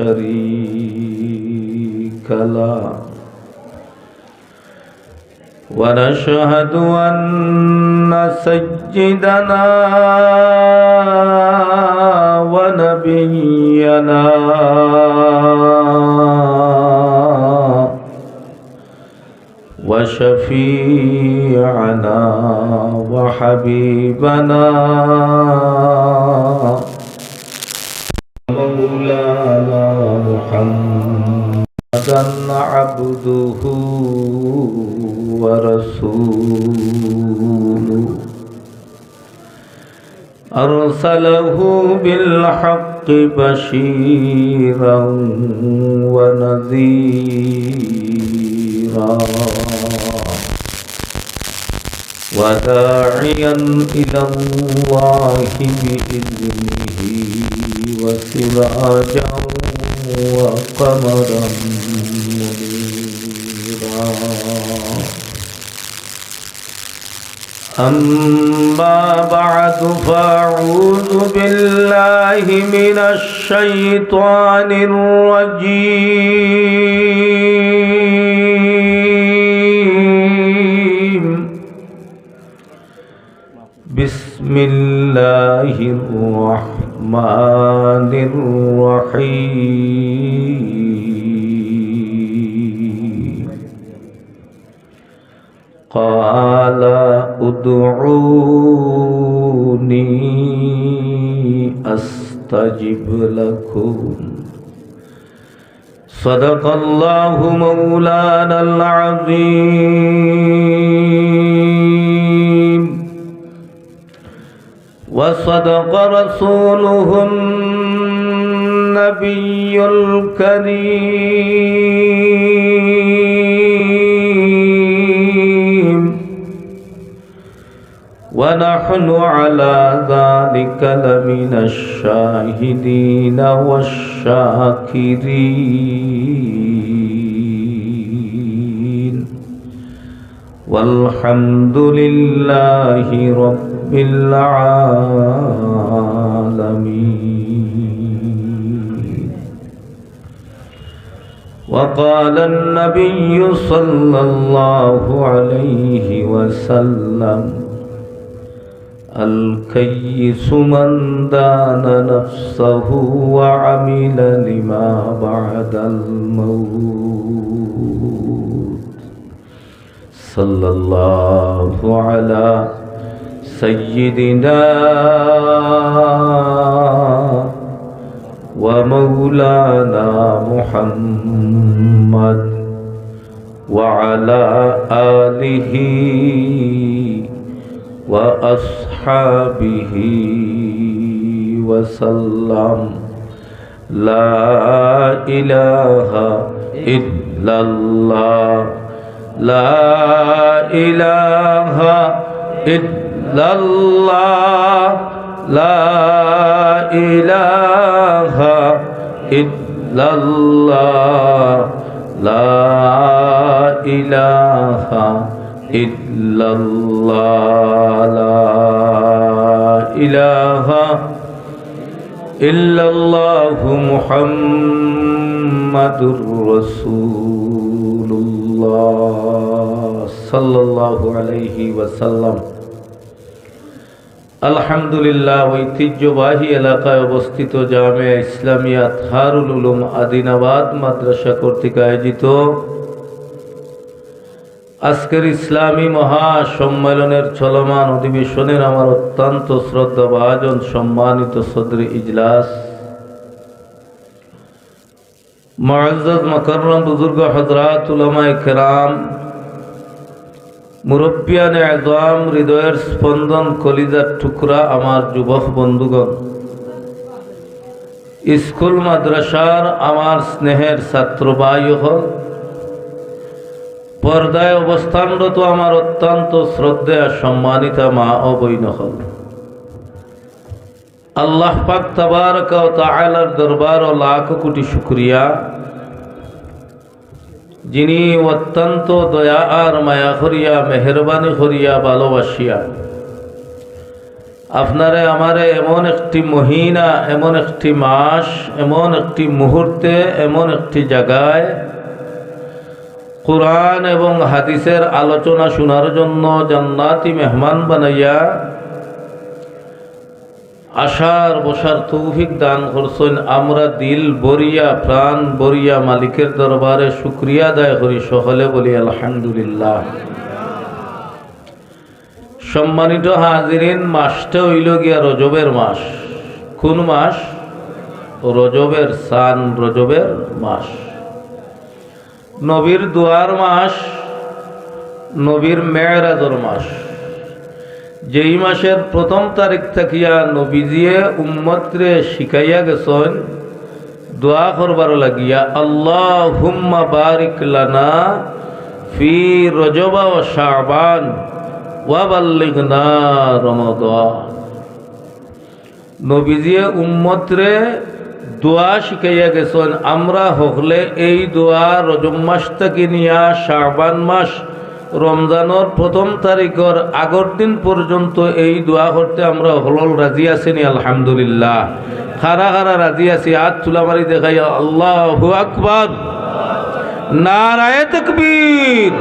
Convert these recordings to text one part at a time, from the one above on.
شريك له ونشهد أن سيدنا ونبينا وشفيعنا وحبيبنا مولانا محمدا عبده ورسوله أرسله بالحق بشيرا ونذيرا وداعيا إلى الله بإذنه وسراجا وقمرا منيرا أما بعد فأعوذ بالله من الشيطان الرجيم بسم الله الرحمن الرحيم قال ادعوني أستجب لكم صدق الله مولانا العظيم وصدق رسوله النبي الكريم ونحن على ذلك لمن الشاهدين والشاكرين والحمد لله رب العالمين. وقال النبي صلى الله عليه وسلم الكيس من دان نفسه وعمل لما بعد الموت. صلى الله على سيدنا ومولانا محمد وعلى آله وأصحابه وسلم. لا إله إلا الله لا إله إلا الله لا إله إلا الله لا إله إلا الله لا إله إلا الله محمد رسول الله صلى الله عليه وسلم. আলহামদুলিল্লাহ ঐতিহ্যবাহী এলাকায় অবস্থিত জামিয়া ইসলামিয়া থারুল উলুম আদিনাবাদ মাদ্রাসা কর্তৃক আয়োজিত আজকের ইসলামী মহাসম্মেলনের চলমান অধিবেশনের আমার অত্যন্ত শ্রদ্ধাভাজন সম্মানিত সদরে ইজলাস মুআজ্জাজ মুকাররম বুজুর্গ হযরত উলামায়ে কেরাম মুরব্বিয়ানে আযম হৃদয়ের স্পন্দন কলিজার টুকরা আমার যুবক বন্ধুগণ স্কুল মাদ্রাসার আমার স্নেহের ছাত্র ভাই হল পর্দায় অবস্থানরত আমার অত্যন্ত শ্রদ্ধেয় সম্মানিতা মা ও বোন হল আল্লাহ পাক তাবারক ওয়া তাআলার দরবার ও লাখ কোটি শুকরিয়া যিনি অত্যন্ত দয়া আর মায়া করিয়া মেহরবানি করিয়া ভালোবাসিয়া আপনারে আমারে এমন একটি মহিনা, এমন একটি মাস, এমন একটি মুহূর্তে, এমন একটি জায়গায় কুরআন এবং হাদিসের আলোচনা শোনার জন্য জান্নাতি মেহমান বানাইয়া আশার বসার তৌফিক দান করছেন। আমরা দিল বরিয়া, প্রাণ বরিয়া মালিকের দরবারে শুকরিয়া আদায় করি, সকলে বলি আলহামদুলিল্লাহ। সম্মানিত হাজিরিন, মাসটা হইল গিয়া রজবের মাস। কোন মাস? রজবের সান, রজবের মাস, নবীর দুয়ার মাস, নবীর মেরাজের মাস। যেই মাসের প্রথম তারিখ থাকিয়া নবীজিয়ে উম্মতরে শিখাইয়া গেছেন দোয়া করবার লাগিয়া, আল্লাহুম্মা বারিক লানা ফি রজবা ওয়া শাবান ওয়া বাল্লিগনা রমাদান। নবীজিয়ে উম্মতরে দোয়া শিখাইয়া গেছেন। আমরা হকলে এই দোয়া রজব মাস থেকে নিয়া শাবান মাস রমজানের প্রথম তারিখের আগর দিন পর্যন্ত এই দোয়া করতে আমরা হলল রাজি আছেনি? আলহামদুলিল্লাহ। খারা খারা রাজি আছি? হাত তুলা মারি দেখাই আল্লাহু আকবার, নারায়ে তাকবীর,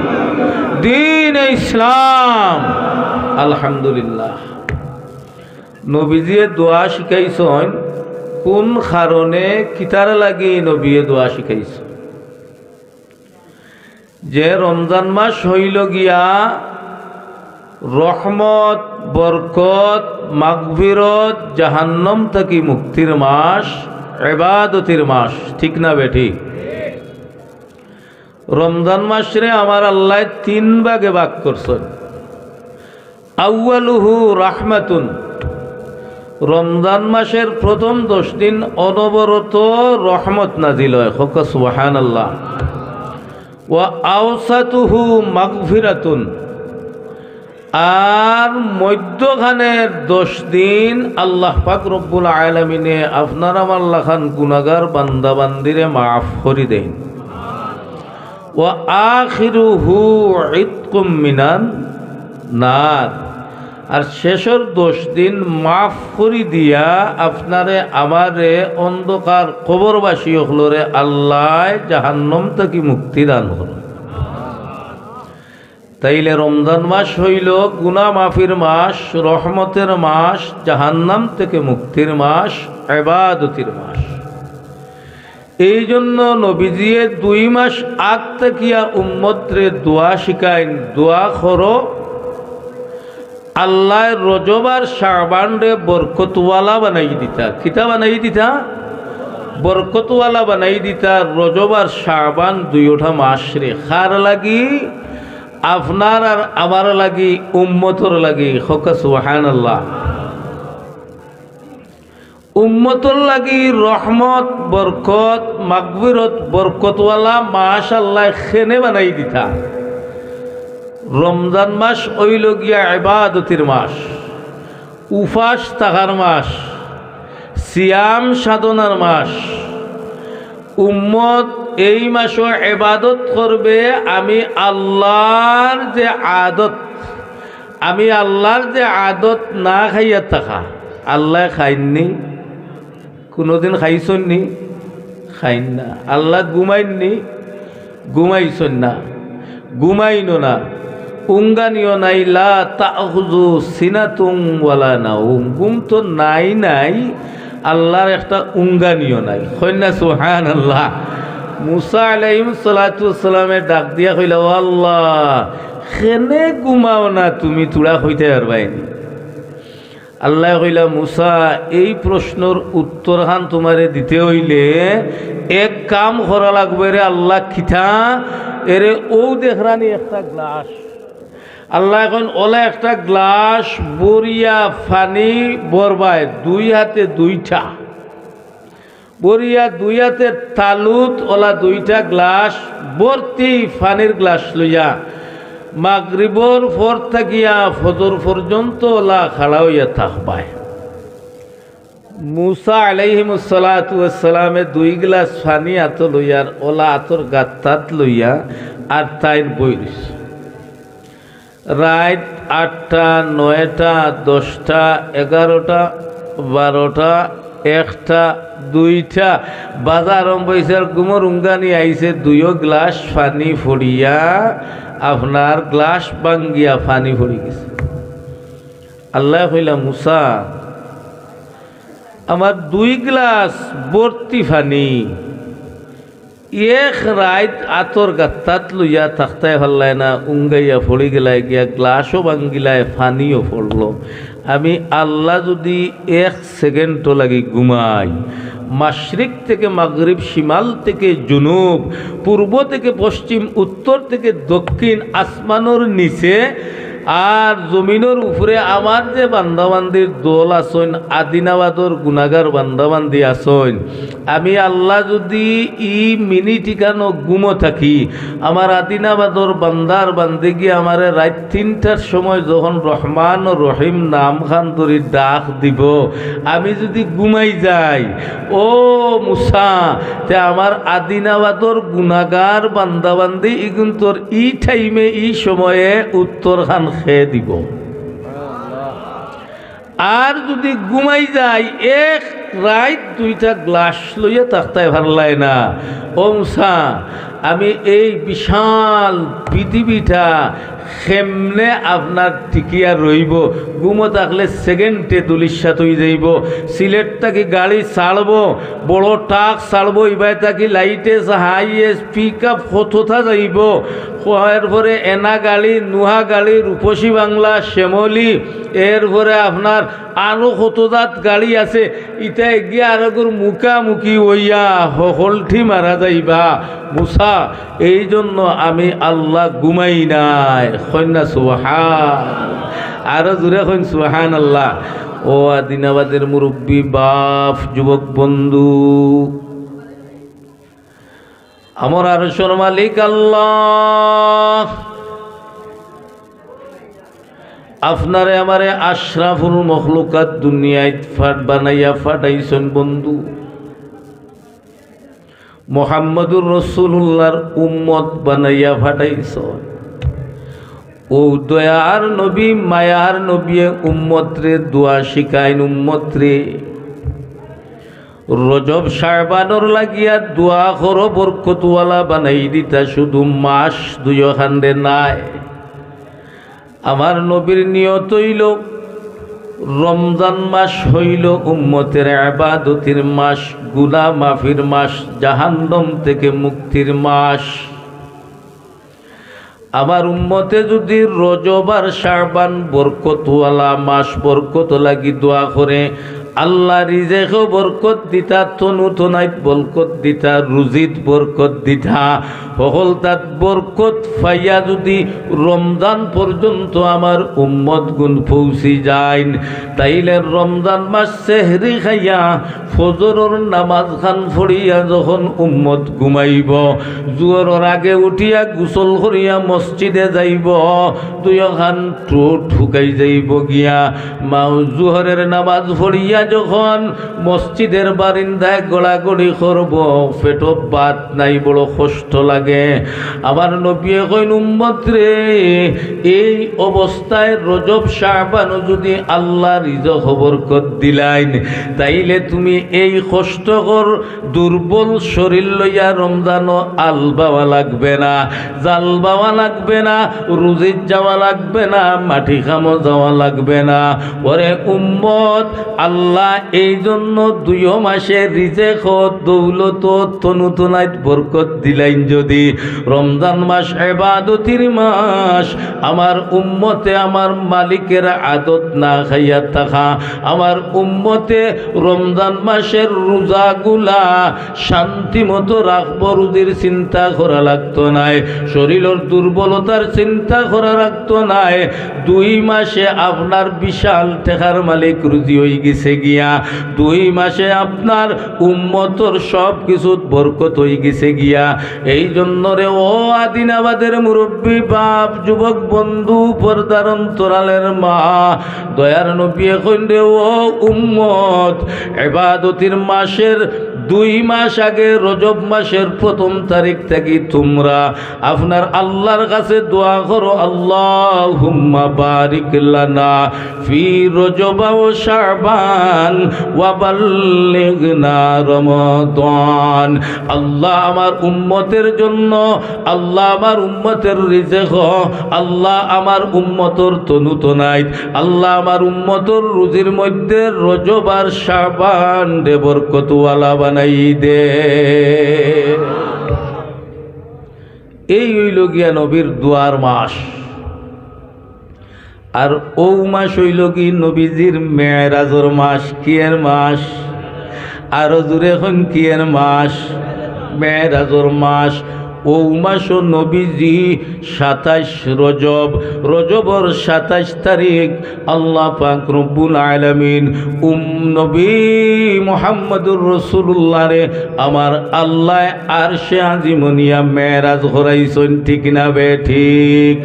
দ্বীন ইসলাম। আলহামদুলিল্লাহ। নবীজিয়ে দোয়া শিখাইছেন কোন কারণে, কিতার লাগি নবীয়ে দোয়া শিখাইছেন? যে রমজান মাস হইল গিয়া রহমত, বরকত, মাগফিরত, জাহান্নাম থেকে মুক্তির মাস, ইবাদতের মাস, ঠিক না বেঠি? রমজান মাসরে আমার আল্লাহ তিন ভাগে ভাগ করছেন। আউয়ালুহু রাহমাতুন, রমজান মাসের প্রথম 10 দিন অনবরত রহমত নাজিল হয়, হোক সুবহানাল্লাহ। ওয়া আওসাতুহু মাগফিরাতুন, আর মধ্যখানের 10 দিন আল্লাহ পাক রব্বুল আলামিনে আপনার আমার লাখান গুনাহগার বান্দা বান্দিরে মাফ করে দেন। ওয়া আখিরুহু ইতকুম মিনান নার, আর শেষের 10 দিন মাফ করে দিয়া আপনারে আমারে অন্ধকার কবরবাসী হলরে আল্লাহ জাহান্নাম থেকে মুক্তি দান করুন। তাইলে রমজান মাস হইল গুনাহ মাফির মাস, রহমতের মাস, জাহান্নাম থেকে মুক্তির মাস, ইবাদতের মাস। এই জন্য নবীজিয়ে 2 মাস আগ থাকিয়া উম্মতরে দোয়া শিখাইন, দোয়া করো আল্লাহ রজব আর শাবান রে বরকতওয়ালা বানাই দিতা। কিতা বানাই দিতা? বরকতওয়ালা বানাই দিতা। রজব আর শাবান 2টা মাস রে খার লাগি, আপনার আর আমার লাগি, উম্মতর লাগি, হোক সুবহানাল্লাহ। উম্মতর লাগি রহমত, বরকত, মাগফিরত, বরকতওয়ালা মাস আল্লাহ খেনে বানাই দিতা। রমজান মাস হইল গিয়া ইবাদতের মাস, উপাস থাকার মাস, সিয়াম সাধনার মাস। উম্মত এই মাসও ইবাদত করবে। আমি আল্লাহর যে আদত, আমি আল্লাহর যে আদত না খাইয়া থাকা, আল্লাহ খাইননি? কোনোদিন খাইছননি? খাইন না। আল্লাহ ঘুমাইননি? ঘুমাইছন না, ঘুমাইনো না, উঙ্গানিও নাই। লা তাখুযু সিনাতুন ওয়ালা নাওম, ঘুম তো নাই নাই, আল্লাহর একটা উঙ্গানিও নাই। কইনা সুবহানাল্লাহ। মুসা আলাইহিস সালাতু ওয়াসসালামে ডাক দিয়া কইলা, ও আল্লাহ, খেনে ঘুমাও না তুমি, তুড়া হইতে পারবাইনি। আল্লাহ কইলা, মুসা, এই প্রশ্নের উত্তরখান তোমারে দিতে হইলে এক কাম করা লাগবে রে। আল্লাহ খিথা এরে ও দেখরানি একটা গ্লাস, আল্লাহ এখন ওলা একটা গ্লাস বরিয়া পানি বরবায়, 2 হাতে 2টা বরিয়া, 2 হাতের তালুত ওলা 2টা গ্লাস ভর্তি পানির গ্লাস লইয়া মাগরিবর পর থাকিয়া ফজর পর্যন্ত ওলা খাড়া হইয়া থাকবায়। মুসা আলাইহিস সালাতু ওয়াসসালামে 2 গ্লাস পানি আত লইয়ার ওলা আতর গাত্তাত লইয়া আর তাইর বইরিস। রাত 8টা 9টা 10টা 11টা 12টা 1টা 2টা বাজার বৈশার গুমর উঙ্গানি আইছে 2 গ্লাস পানি ফড়িয়া আপনার গ্লাস ভাঙ্গিয়া পানি ফড়ি গেছে। আল্লাহ কইলা মুসা আমার 2 গ্লাস ভর্তি পানি এক রাত আতর গাত্তাত লইয়া থাকতায় হল্লায় না উঙ্গাইয়া ফড়ি গেলায় গিয়া গ্লাসও ভাঙ্গিলায় পানিও পড়লো। আমি আল্লাহ যদি 1 সেকেন্ডও লাগি ঘুমাই, মাশরিক থেকে মাগরিব, শিমাল থেকে জুনুব, পূর্ব থেকে পশ্চিম, উত্তর থেকে দক্ষিণ, আসমানোর নিচে আর জমিনের উপরে আমার যে বান্দাবান্দির দল আসইন, আদিনাবাদর গুনাগার বান্দাবান্দি আসইন, আমি আল্লাহ যদি ই মিনিটিকানো গুমো থাকি, আমার আদিনাবাদর বান্দার বান্দিগি আমারে রাত 3টার সময় যখন রহমান ও রহিম নাম খান ধরি ডাক দিব, আমি যদি ঘুমাই যাই, ও মুসা তে আমার আদিনাবাদর গুনাগার বান্দাবান্দি ইগুন তোর ই টাইমে ই সময়ে উত্তর খান খেয়ে দিব। আর যদি ঘুমাই যাই এক রাত 2টা গ্লাস লইয়া তাকতায় ভারলাই না, ও মুসা আমি এই বিশাল পৃথিবীটা কেমনে আপনার টিকিয়া রইব, ঘুমো থাকলে সেকেন্ডে দুলিশাত হয়ে যাইব। সিলেট থাকি গাড়ি ছাড়বো, বড় ট্রাক ছাড়বো, এবার থাকি লাইটে হাইয়ে পিক আপ কতটা যাইব, এরপরে এনা গাড়ি, নুহা গাড়ি, রূপসী বাংলা, শ্যামলী, এরপরে আপনার আরও কতজাত গাড়ি আছে, ইটা গিয়ে আর মুখামুখি হইয়া হলঠি মারা যাইবা। মুসা এই জন্য আমি আল্লাহ ঘুমাই নাই। কন্যা সুবহান, আরো জোরে কইন সুবহান আল্লাহ। ও আদিনাবাদের মুরব্বী বাপ, যুবক বন্ধু, আমার আরশের মালিক আল্লাহ আপনারে আমারে আশরাফুল মখলুকাত দুনিয়ায় বানাইয়া ফাটাইছেন বন্ধু। মুহাম্মদুর রাসূলুল্লাহর উম্মত বানাইয়া ফাটাইছেন। ও দয়ার নবী, মায়ার নবী উম্মতরে দোয়া শিখাইন উম্মতরে। রজব শাবানর লাগিয়া দোয়া করো বরকতওয়ালা বানাই দিতা, শুধু মাস 2 খান্ডে নাই। আমার নবীর নিয়ত হইল রমজান মাস হইল উম্মতের ইবাদতের মাস, গুনাহ মাফির মাস, জাহান্নাম থেকে মুক্তির মাস। আমার উম্মতে যদি রজব আর শাবান বরকতওয়ালা মাস, বরকত লাগি দোয়া করে, আল্লাহ রিজেকও বরকত দিতা, তনু তনাইত বরকত দিতা, রুজিত বরকত দিতা, হল তাত বরকত ফাইয়া যদি রমজান পর্যন্ত আমার উম্মত গুণ পৌঁছি যায়, তাইলে রমজান মাস সেহরি খাইয়া ফজরের নামাজ খান পড়িয়া যখন উম্মত ঘুমাইব, জোহরের আগে উঠিয়া গোসল করিয়া মসজিদে যাইব, 2 খান ঠোঁট ঢুকাই যাইব গিয়া, জোহরের নামাজ পড়িয়া যখন মসজিদের বারিন্দায় গোড়াগড়ি করব, পেট ভাত নাই, বড় কষ্ট লাগে। আমার নবী কইন উম্মত রে, এই অবস্থায় রজব শাবান যদি আল্লাহ রিজক বরকত দিলাইন, তাইলে তুমি এই কষ্টকর দুর্বল শরীর লইয়া রমজানও আলবাওয়া লাগবে না, জাল বাওয়া লাগবে না, রুজিত যাওয়া লাগবে না, মাটি খামো যাওয়া লাগবে না। ওরে উম্মত, আল্লাহ এই জন্য 2 মাসে রিজেক দৌলত তনুতনাইত বরকত দিলাইন। যদি রমজান মাস ইবাদতের মাস, আমার উম্মতে আমার মালিকের আদত না খাইয়া থাকা, আমার উম্মতে রমজান মাসের রোজাগুলা শান্তি মতো রাখবো, রুজির চিন্তা করা লাগতো নাই, শরীরের দুর্বলতার চিন্তা করা লাগতো নাই। 2 মাসে আপনার বিশাল টেকার মালিক রুজি হয়ে গেছে গিয়া, 2 মাসে আপনার উম্মতর সব কিছু বরকত হয়ে গেছে গিয়া। এই জন্য রে ও আদিনাবাদের মুরব্বী বাপ, যুবক বন্ধু, পর্দার অন্তরালের মা, দয়ার নবী কইন রে ও উম্মত, ইবাদতের মাসের 2 মাস আগে রজব মাসের 1ম তারিখ থেকে তোমরা আপনার আল্লাহর কাছে দোয়া করো, আল্লাহুম্মা বারিক লানা ফি রজব ওয়া শাবান ওয়া বাল্লিগনা রমাদান। আল্লাহ আমার উম্মতের জন্য, আল্লাহ আমার উম্মতের রিজক, আল্লাহ আমার উম্মতর তনুতনাইত, আল্লাহ আমার উম্মতর রুজির মধ্যে রজব আর শাবান দে বরকতওয়ালা বানাই দে। এই হইল গিয়া নবীর দুয়ার মাস। আর ও মাস হইল কি নবীজির মেরাজর মাস। কিয়ের মাস? আরো জোরে এখন কিয়ের মাস? মেরাজর মাস। ও মাস নবীজি 27 রজব, রজবর 27 তারিখ আল্লাহ পাক রব্বুল আলামিন নবী মুহাম্মদুর রাসূলুল্লাহ রে আমার আল্লাহ আরশে আজিমনিয়া মেরাজ করাইছেন, ঠিক না বে ঠিক?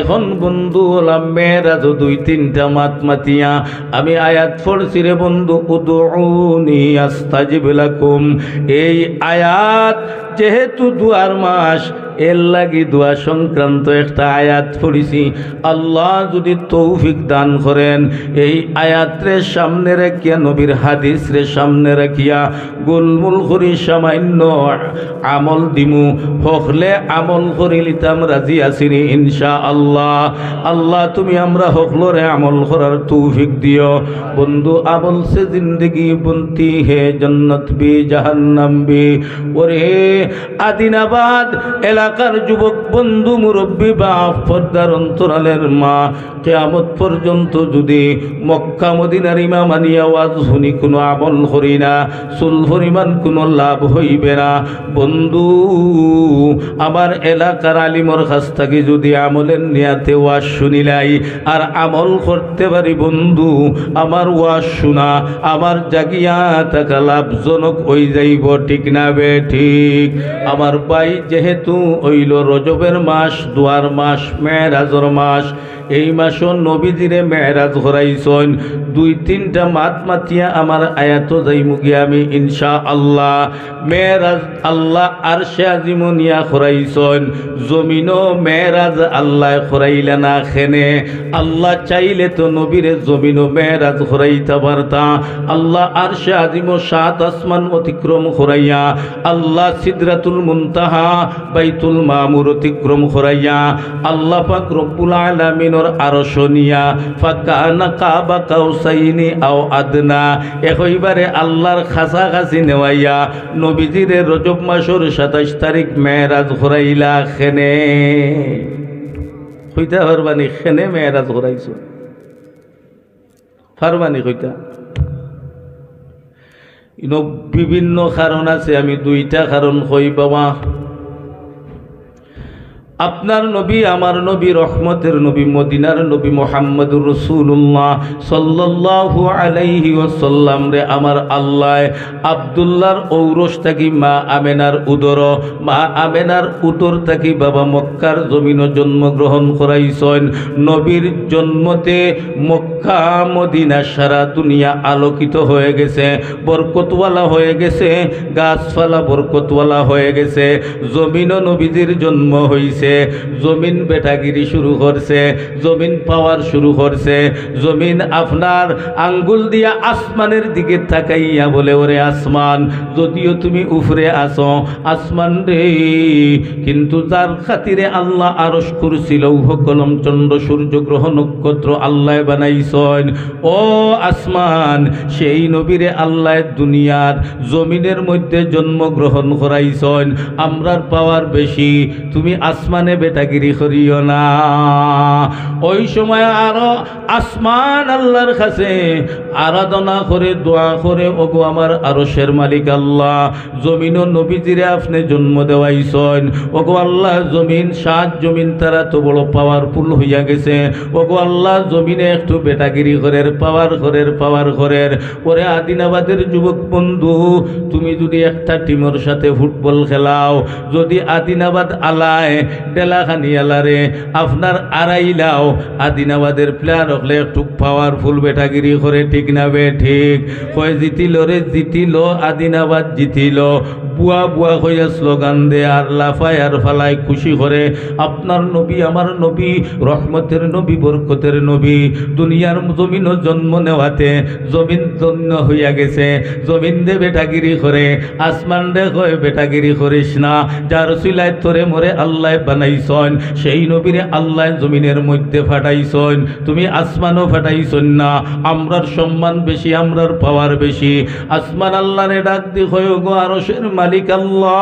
এখন বন্ধু হলাম মেরাজ 2-3টা মাত মাতিয়া আমি আয়াত পড়ছি রে বন্ধু, উদউনি আস্তাজিব লাকুম। এই আয়াত যেহেতু দুয়ার মাস, এর লাগি দোয়া সংক্রান্ত একটা আয়াত পড়িছি। আল্লাহ যদি তৌফিক দান করেন এই আয়াতরে সামনে রাখিয়া, নবীর হাদিস রে সামনে রাখিয়া গোলমুল করি সামান্য আমল দিমু, হকলে আমল করি লিতাম রাজি আসিনি ইনশা আল্লাহ। আল্লাহ তুমি আমরা হকলরে আমল করার তৌফিক দিও। বন্ধু আমল সে জিন্দগি বনতি হে, জন্নত বি জাহান্নাম বি। ওরে আদিনাবাদ এলাকার যুবক বন্ধু, মুরব্বী বা পর্দার অন্তরালের মা, কিয়ামত পর্যন্ত যদি মক্কা মদিনার ইমাম আনিয়া ওয়াজ শুনি কোনো আমল করি না, চুল পরিমাণ কোনো লাভ হইবে না। বন্ধু আমার এলাকার আলিমর কাছ থেকে যদি আমলের নিয়াতে ওয়াজ শুনিলাই আর আমল করতে পারি, বন্ধু আমার ওয়াজ শোনা আমার জাগিয়া থাকা লাভজনক হয়ে যাইব, ঠিক না বে ঠিক? আমার ভাই যেহেতু হইল রজবের মাস, দুয়ার মাস, মেরাজর মাস, এই মাসও নবীজিরে মেরাজ করাইছেন। 2-3টা মাত মাতিয়া আমার আয়াত যাইমু গিয়া আমি ইনশা আল্লাহ। মেরাজ আল্লাহ আরশে আজিমনিয়া করাইছেন, জমিনও মেরাজ আল্লাহ করাইলে না খেনে। আল্লাহ চাইলে তো নবীরে জমিনও মেরাজ করাইতে পারতা। আল্লাহ আরশে আজিম 7 আসমান অতিক্রম করাইয়া আল্লাহ সিদরাতুল মুনতাহা বাইতুল মামুর অতিক্রম করাইয়া আল্লাহ পাক রব্বুল আলামিনের আরশ নিয়া ফাকানা কাবা কাউসাইনি আও আদনা, একইবারে আল্লাহর কাছাকাছি নেওয়াইয়া নবীজিরে রজব মাসের 27 তারিখ মেরাজ করাইলা। খেনে কইতা পারবানি? খেনে মেরাজ করাইছো পারবানি কইতা? বিভিন্ন কারণ আছে, আমি 2টা কারণ কই বাবা। আপনার নবী, আমার নবী, রহমতের নবী, মদিনার নবী মুহাম্মদুর রাসূলুল্লাহ সাল্লাল্লাহু আলাইহি ওয়াসাল্লাম রে আমার আল্লাহ আব্দুল্লাহর ঔরস থাকি মা আমেনার উদর, মা আমেনার উদর থাকি বাবা মক্কার জমিনও জন্মগ্রহণ করাইছেন। নবীর জন্মতে মক্কা মদিনা সারা দুনিয়া আলোকিত হয়ে গেছে, বরকতওয়ালা হয়ে গেছে, গাছপালা বরকতওয়ালা হয়ে গেছে। জমিনও নবীজির জন্ম হইছে, জমিন বেটাগিরি শুরু করছে, জমিন পাওয়ার শুরু করছে। জমিন আপনার আঙ্গুল দিয়া আসমানের দিকে তাকাইয়া বলে, ওরে আসমান যদিও তুমি উপরে আসো, আসমান রে, কিন্তু যার খাতিরে আল্লাহ আরশ কুরসি লৌহ কলম চন্দ্র সূর্য গ্রহ নক্ষত্র আল্লাহ বানাইছেন, ও আসমান সেই নবীরে আল্লাহ দুনিয়ার জমিনের মধ্যে জন্মগ্রহণ করাইছেন। আমরার পাওয়ার বেশি, তুমি আসমানে বেটাগিরি করিও না। ওই সময় আরো আসমান আল্লাহর কাছে আরাধনা করে দোয়া করে, ওগো আমার আরশের মালিক আল্লাহ, জমিন ও নবীজিরে আপনি জন্ম দেওয়াইছেন। ওগো আল্লাহ জমিন 7 জমিন তারা তো বড় পাওয়ারফুল হইয়া গেছে। ওগো আল্লাহ জমিনে একটু বেটাগিরি করের পাওয়ার করের। ওরে আদিনাবাদের যুবক বন্ধু, তুমি যদি একটা টিমের সাথে ফুটবল খেলাও, যদি আদিনাবাদ আলায় ডেলাখানিয়ালারে আপনার আড়াইলাও আদিনাবাদের প্লেয়ার হলে একটু পাওয়ারফুল বেটাগিরি করে, ঠিক না বে ঠিক? কয় জিতিল রে জিতিল, আদিনাবাদ জিতিল, বুয়া বুয়া হইয়া স্লোগান দে আর লাফায় আর ফালায় খুশি করে। আপনার নবী আমার নবী, রহমতের নবী, বরকতের নবী, দুনিয়ার জমিনও জন্ম নেওয়াতে জমিন ধন্য হইয়া গেছে। জমিন দে বেটাগিরি করে, আসমান দে কয় বেটাগিরি করিস না, যার সিলাই তোরে মরে আল্লাহ বানাইছন, সেই নবীরে আল্লাহ জমিনের মধ্যে ফাটাইছন, তুমি আসমানও ফাটাইছন না। আমরার সম্মান বেশি, আমরার পাওয়ার বেশি। আসমান আল্লাহরে ডাক দি কয় গো আরশের মালিক আল্লাহ,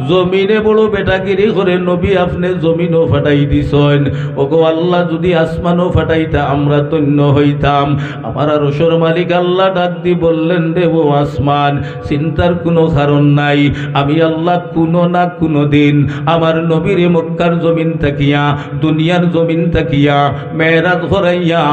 জমিনে বড় বেটাগিরি করে নবী আপনি জমিনও ফাটাই দিছেন। ওগো আল্লাহ, যদি আসমানও ফাটাইতা আমরা ধন্য হইতাম। আমার আরশের মালিক আল্লাহ ডাক দি বললেন, রে ও আসমান, চিন্তার কোনো কারণ নাই। আমি আল্লাহ কোনো না কোনো দিন আমার নবীর মক্কার জমিন তাকিয়া, দুনিয়ার জমিন তাকিয়া মেরাজ করাইয়া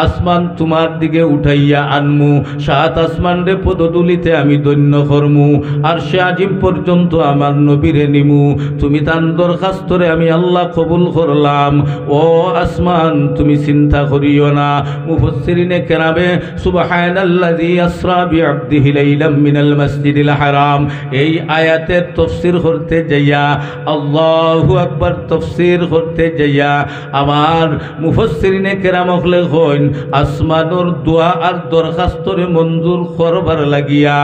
আসমান তোমার দিকে উঠাইয়া আনমু, সাত আসমান রে পদদুলিতে আমি ধন্য করমু, আর সে আজিম পর্যন্ত আমার নবীরে নিমু। তুমি তার দরখাস্তরে আমি আল্লাহ কবুল করলাম। ও আসমান, তুমি চিন্তা করিও না। মুফাসসিরিনে কেরামে সুবহানাল্লাযী আসরা বিআবদিহি লাইলাম মিনাল মাসজিদিল হারাম এই আয়াতের তাফসীর করতে যাইয়া, আল্লাহু আকবার তফসির করতে যাইয়া আমার মুফাসসিরিনে কেরাম হলে কইন, আসমানোর দোয়া আর দরখাস্তরে মঞ্জুর করবার লাগিয়া,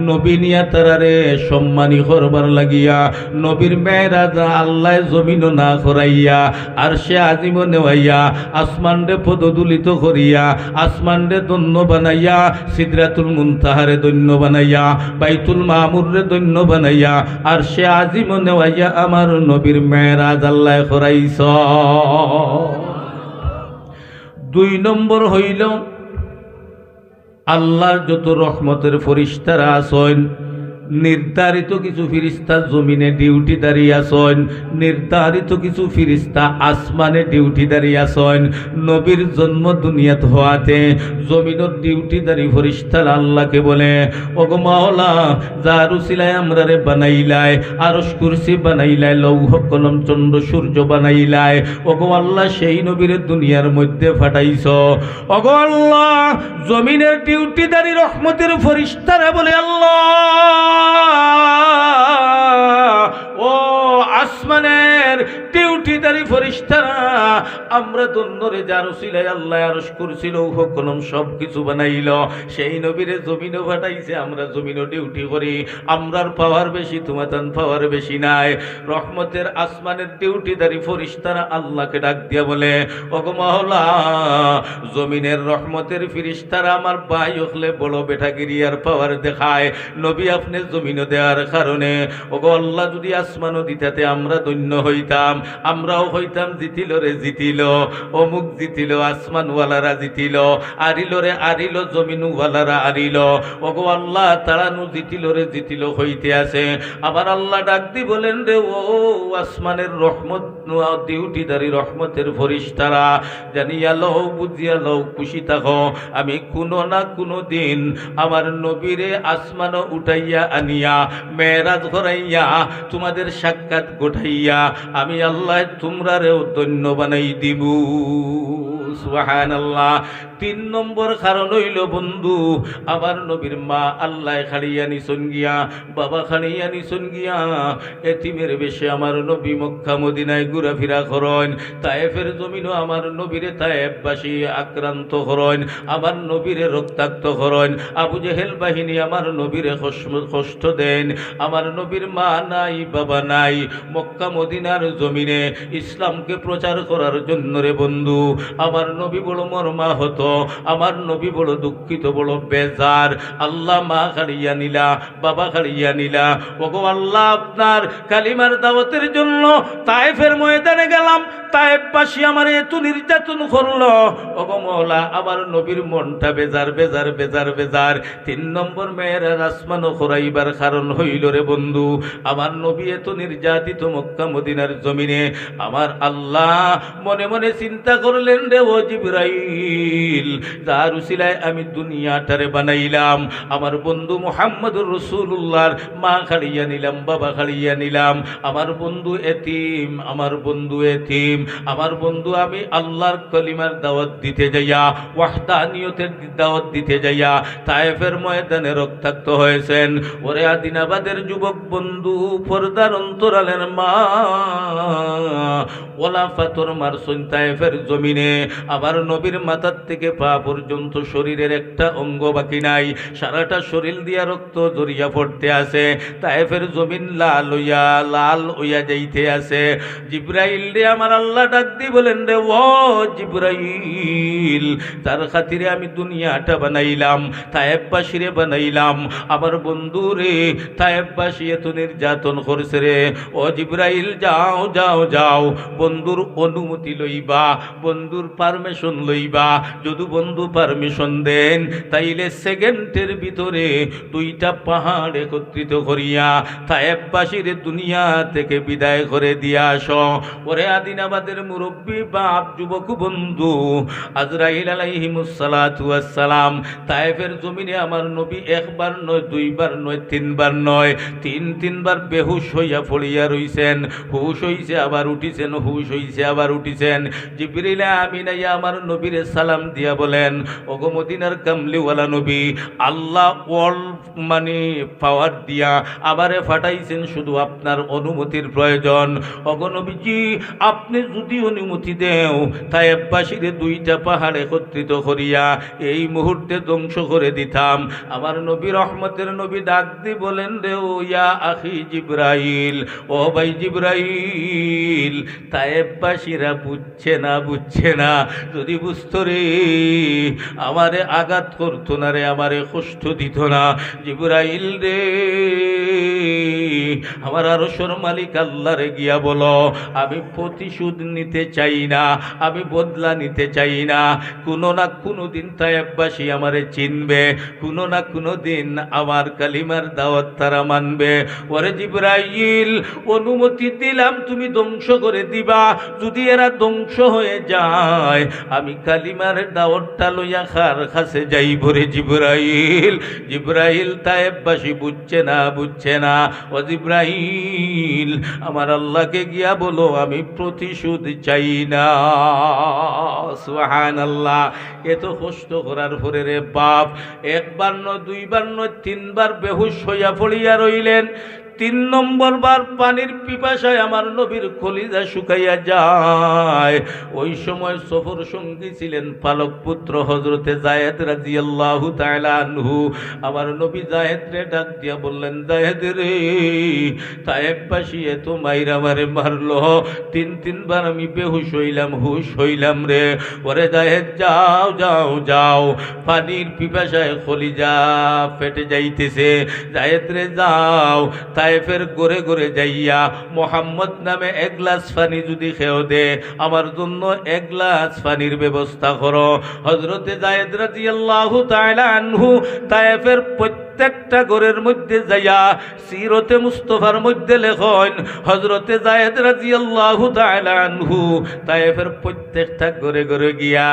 নবী নিয়া তারারে সম্মানী করবার লাগিয়া, নবীর মেরাজ আল্লাহ জমিনও না করাইয়া আর সে আজিম নেওয়াইয়া, আসমান রে পদদুলিত করিয়া, আসমান রে ধন্য বানাইয়া, সিদরাতুল মুনতাহারে ধন্য বানাইয়া, বাইতুল মামুর রে ধন্য বানাইয়া, আর সে আজিম নেওয়াইয়া আমার নবীর মেরাজ আল্লাহ করাইছ। 2 নম্বর হইল আল্লাহর যত রহমতের ফেরেশতারা আছেন, নির্ধারিত কিছু ফিরিস্তা জমিনে ডিউটিদারি আছেন, নির্ধারিত কিছু ফিরিস্তা আসমানে ডিউটিদারি আছেন। নবীর জন্ম দুনিয়াত হওয়াতে জমিনের ডিউটিদারি ফেরেশতারা আল্লাহকে বলে, ওগো মাওলা, যার উসিলায় আমরারে বানাইলাই, আরশ কুরসি বানাইলাই, লৌহ কলম চন্দ্র সূর্য বানাইলাই, ওগো আল্লাহ সেই নবীরে দুনিয়ার মধ্যে ফাটাইছ। ওগো আল্লাহ, জমিনের ডিউটিদারি রহমতের ফেরেশতারা বলে, আল্লাহ ও আসমানের ডিউটিদারি ফেরেশতারা, আমরা ধন্যরে যার উসিলায় আল্লাহ আরশ কুরসি লৌহ কলম সব কিছু বানাইল, সেই নবীরে জমিনও ফাটাইছে, আমরা জমিনও ডিউটি করি। আমরার পাওয়ার বেশি, তোমার পাওয়ার বেশি নাই। রহমতের আসমানের ডিউটিদারি ফেরেশতারা আল্লাহকে ডাক দিয়া বলে, ওগো মাওলা, জমিনের রহমতের ফেরেশতারা আমার ভাই হলে বড় বেটাগিরি আর পাওয়ার দেখায়, নবী আপনি জমিনও দেওয়ার কারণে ওগো আল্লাহ, যদি আসমানও দিতাতে আমরা ধন্য হইতাম, আমরাও হইতাম জিতিল রে জিতিল, অমুক জিতিল, আসমানওয়ালারা জিতিল, আরিল রে আরিল, জমিনওয়ালারা আরিল। ওগো আল্লাহ, তাড়ানু জিতিল রে জিতিল হইতে আছে। আবার আল্লাহ ডাক দি বলেন, রে ও আসমানের রহমত ডিউটিদারি রহমতের ফেরেশতারা, জানিয়া লও, বুঝিয়া লও, খুশি থাকো, আমি কোনো না কোনো দিন আমার নবীরে আসমানও উঠাইয়া আনিয়া, মেরাজ করাইয়া, তোমাদের সাক্ষাৎ ঘটাইয়া আমি আল্লাহ তোমরারেও ধন্য বানাই দিব। সুবহানাল্লাহ। 3 নম্বর কারণ হইল বন্ধু, আমার নবীর মা আল্লাহ খাড়িয়া নিছন গিয়া, বাবা খাড়িয়া নিছন গিয়া, এতিমের বেশে আমার নবী মক্কা মদিনায় ঘুরাফিরা করেন। তায়েফের জমিনও আমার নবীরে তায়েফবাসী আক্রান্ত করেন, আমার নবীরে রক্তাক্ত করেন। আবু জেহেল বাহিনী আমার নবীরে কষ্ট দেন। আমার নবীর মা নাই, বাবা নাই, মক্কা মদিনার জমিনে ইসলামকে প্রচার করার জন্য রে বন্ধু আমার নবী বড় মর্মা হতো, আমার নবী বড় দুঃখিত, বড় বেজার। আল্লাহ মা খাড়িয়া নিলা, বাবা খাড়িয়া নিলা, ওগো আল্লাহ, আপনার কালিমার দাওয়াতের জন্য তায়েফের ময়দানে গেলাম, তায়েফবাসী আমার এত নির্যাতন করলো, ওগো মওলা, আমার নবীর মনটা বেজার বেজার বেজার বেজার। 3 নম্বর মেয়ের আসমানও খরাইবার কারণ হইল রে বন্ধু, আমার নবী এত নির্যাতিত মক্কা মদিনার জমিনে, আমার আল্লাহ মনে মনে চিন্তা করলেন, রে ও ও জিবরাইল, যার উসিলায় আমি দুনিয়াটারে বানাইলাম, আমার বন্ধু মুহাম্মদুর রাসূলুল্লাহর মা খাড়িয়া নিলাম, বাবা খাড়িয়া নিলাম, আমার বন্ধু এতিম, আমার বন্ধু এতিম, আমার বন্ধু আমি আল্লাহর কলিমার দাওয়াত দিতে যাইয়া, ওয়াহদানিয়তের দাওয়াত দিতে যাইয়া তায়েফের ময়দানে রক্তাক্ত হয়েছেন। ওরে আদিনাবাদের যুবক বন্ধু, পর্দার অন্তরালের মা, ওলা পাথর মারছেন তায়েফের জমিনে, আমার নবীর মাথার থেকে পা পর্যন্ত শরীরের একটা অঙ্গ বাকি নাই, সারাটা শরীর দিয়া রক্ত জড়িয়া পড়তে আছে, তায়েফের জমিন লাল হইয়া যাইতে আছে। জিবরাইল রে আমার আল্লাহ ডাক দি বলেন, রে ও জিবরাইল, তার খাতিরে আমি দুনিয়াটা বানাইলাম, তায়েফবাসীরে বানাইলাম, আমার বন্ধু রে তায়েফবাসী এত নির্যাতন করছে রে। ও জিবরাইল, যাও যাও যাও, বন্ধুর অনুমতি লইবা, বন্ধুর পারমিশন লইবা, যদি বন্ধু পারমিশন দেন তাইলে সেকেন্ডের ভিতরে দুইটা পাহাড় একত্রিত করিয়া তায়েফবাসীর দুনিয়া থেকে বিদায় করে দিয়া আস। ওরে আদিনাবাদের মুরব্বী বাপ, যুবক বন্ধু, আজরাইল আলাইহিমুস সালাতু ওয়াস সালাম তায়েফের জমিনে আমার নবী একবার নয়, দুইবার নয়, তিনবার নয়, তিনবার বেহুশ হইয়া পড়িয়া রইছেন, হুশ হইছে আবার উঠিছেন, হুশ হইছে আবার উঠিছেন। জিবরিল আমিন আইয়া আমার নবীরে সালাম দিয়া বলেন, ওগো মদিনার কামলিওয়ালা নবী, আল্লাহ অল মানে পাওয়ার দিয়া আবারে ফাটাইছেন, শুধু আপনার অনুমতির প্রয়োজন। ওগো নবীজি, আপনি যদি অনুমতি দেও তায়েফবাসীরে দুইটা পাহাড় একত্রিত করিয়া এই মুহূর্তে ধ্বংস করে দিতাম। আমার নবী রহমতের নবী ডাক দি বলেন, রে ও ইয়া আখি জিবরাইল, ও ভাই জিবরাইল, তায়েফবাসীরা বুঝছে না, যদি বুঝতো রে আমারে আঘাত করতো না রে, আমারে কষ্ট দিত না। জিবরাইল রে, আমার আরশের মালিক আল্লাহরে গিয়া বলো, আমি প্রতিশোধ নিতে চাই না, আমি বদলা নিতে চাই না, কোনো না কোনো দিন তায়েফবাসী আমারে চিনবে, কোনো না কোনো দিন আমার কালিমার দাওয়াত তারা মানবে। ওরে জিবরাইল, অনুমতি দিলাম, তুমি ধ্বংস করে দিবা, যদি এরা ধ্বংস হয়ে যায় আমি কালিমার দাওয়াতটা লইয়া খার কাছে যাইব রে জিবরাইল। জিবরাইল, তায়েফবাসী বুঝছে না, ও জিবরাইল, আমার আল্লাহকে গিয়া বলো আমি প্রতিশোধ চাই না। সুবহানাল্লাহ। এত কষ্ট করার পরে রে বাপ, একবার নয়, দুইবার নয়, তিনবার বেহুশ হইয়া পড়িয়া রইলেন। 3 নম্বর বার পানির পিপাসায় আমার নবীর কলিজা শুকাইয়া যায়। ওই সময় সফর সঙ্গী ছিলেন পালক পুত্র হযরতে যায়েদ রাদিয়াল্লাহু তাআলা আনহু। আমার নবী যায়েদরে ডাক দিয়া বললেন, যায়েদ রে, তায়েফবাসী এত মাইরা মারে মারলো, 3বার আমি বেহুশ হইলাম, হুশ হইলাম রে। ওরে যায়েদ, যাও যাও যাও, পানির পিপাসায় কলিজা ফেটে যাইতেছে, যায়েদ রে যাও, তায়েফের ঘরে ঘরে যাইয়া মোহাম্মদ নামে 1 গ্লাস পানি যদি খেও দে, আমার জন্য 1 গ্লাস পানির ব্যবস্থা করো। হযরতে যায়েদ রাদিয়াল্লাহু তাআলা আনহু তায়েফের প্রত্যেকটা ঘরের মধ্যে যাইয়া সিরতে মুস্তাফার মধ্যে লেখেন, হযরতে যায়েদ রাদিয়াল্লাহু তাআলা আনহু তায়েফের প্রত্যেকটা ঘরে ঘরে গিয়া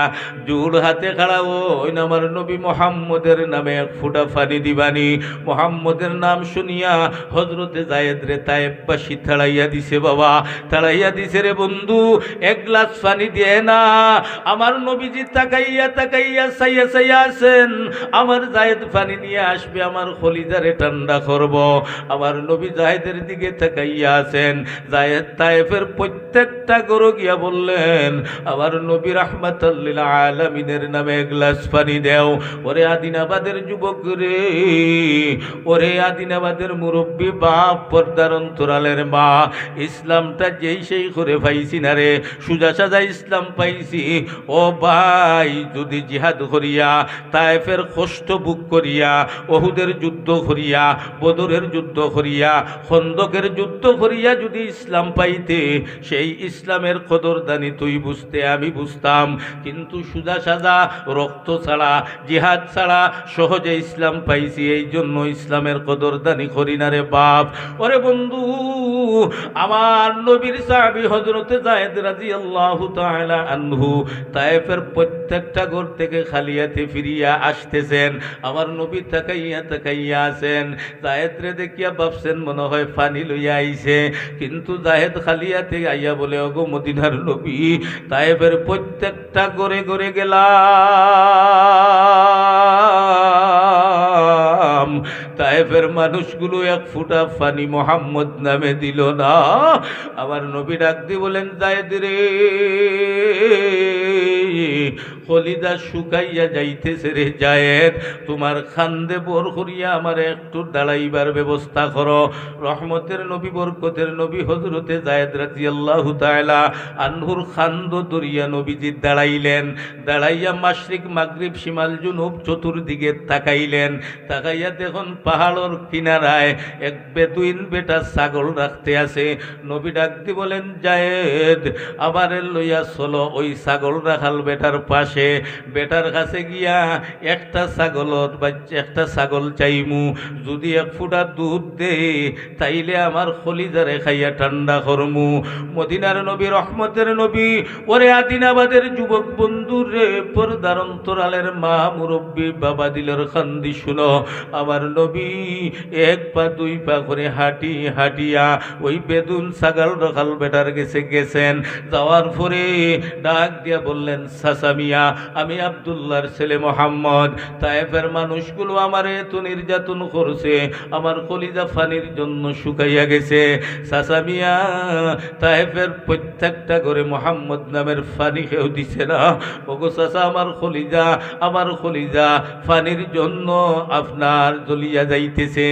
জোড় হাতে খাড়া হইন, আমার নবী মুহাম্মদের নামে 1 ফোঁটা পানি দিবানি। মুহাম্মদের নাম শুনিয়া হযরতে যায়েদ রে তায়েফবাসী তাড়াইয়া দিছে, বাবা তাড়াইয়া দিছে রে বন্ধু, 1 গ্লাস পানি দিয়ে না। আমার নবীজি তাকাইয়া চাইয়া আছেন, আমার যায়েদ পানি নিয়ে আসবে, আমার কলিজারে ঠান্ডা করব। আমার নবী যায়েদের দিকে তাকাইয়া আছেন। যায়েদ তায়েফের প্রত্যেকটা গরু গিয়া বললেন, আমার নবী রাহমাতাল লিল আলামিনের নামে 1 গ্লাস পানি দেও। ওরে আদিনাবাদের যুবক রে, ওরে আদিনাবাদের মুরব্বী বাপ, পর্দার অন্তরালের মা, ইসলামটা যেই সেই করে পাইছি না রে, সুজা সাজা ইসলাম পাইছি। ও ভাই, যদি জিহাদ করিয়া, তায়েফের কষ্ট বুক করিয়া, ওহুদের যুদ্ধ করিয়া, বদরের যুদ্ধ করিয়া, খন্দকের যুদ্ধ করিয়া যদি ইসলাম পাইতে, সেই ইসলামের কদরদানি তুই বুঝতে, আমি বুঝতাম, কিন্তু সুজা সাজা রক্ত ছাড়া, জিহাদ ছাড়া সহজে ইসলাম পাইছি, এই জন্য ইসলামের কদরদানি করি না রে বাপ। ওরে বন্ধু, আমার নবীর সাহাবী হযরতে যায়েদ রাদিয়াল্লাহু তাআলা আনহু তায়েফের প্রত্যেকটা ঘর থেকে খালি হাতে ফিরিয়া আসতেছেন। আমার নবী তাকাইয়া তাকাইয়া আছেন। যায়েদ রে দেখিয়া ভাবছেন মনে হয় পানি লইয়া আইছে, কিন্তু যায়েদ খালি হাতে আইয়া বলে, ওগো মদিনার নবী, তায়েফের প্রত্যেকটা ঘরে ঘরে গেলাম, তায়েফের মানুষগুলো এক ফুটা পানি মোহাম্মদ নামে দিল না। আমার নবী ডাক দিয়ে বলেন, যায়েদ রে, কলিজা শুকাইয়া যাইতেছে রে যায়েদ, তোমার খান্দে বোর করিয়া আমার একটু দাঁড়াইবার ব্যবস্থা করো। রহমতের নবী, বরকতের নবী হযরতে যায়েদ রাদিয়াল্লাহু তাআলা আনহুর খান্দ দরিয়া নবীজি দাঁড়াইলেন। দাঁড়াইয়া মাশরিক মাগরিব শিমাল জুনুব চতুর্দিকে তাকাইলেন। তাকাইয়া দেখুন পাহাড়ের কিনারায় এক বেদুইন বেটা ছাগল রাখতে আছে। নবী ডাক দি বলেন, যায়েদ, আমারে লইয়া চলো ওই ছাগল রাখাল বেটার পাশে। বেটার কাছে গিয়া একটা ছাগলত বাচ্চা, একটা ছাগল চাইমু, যদি এক ফুটা দুধ দে তাইলে আমার খলিজারে খাইয়া ঠান্ডা করমু। মদিনার নবী, রহমতের নবী, ওরে আদিনাবাদের যুবক বন্ধু রে, পর্দার অন্তরালের মা, মুরব্বী, বাবা দিলের খান্দি শুনো। আমার নবী এক পা দুই পা করে হাঁটি হাঁটিয়া ওই বেদুন ছাগল রাখাল বেটার গেছে গেছেন। যাওয়ার পরে ডাক দিয়া বললেন, চাচা মিয়া, আমি আব্দুল্লাহর ছেলে মোহাম্মদ। তায়েফের মানুষগুলো আমারে এত নির্যাতন করছে, আমার কলিজা ফানির জন্য শুকাইয়া গেছে। চাচা মিয়া, তায়েফের প্রত্যেকটা ঘরে মোহাম্মদ নামের ফানি কেউ দিছে না। ওগো চাচা, আমার কলিজা ফানির জন্য আপনার জ্বলিয়া যাইতেছে।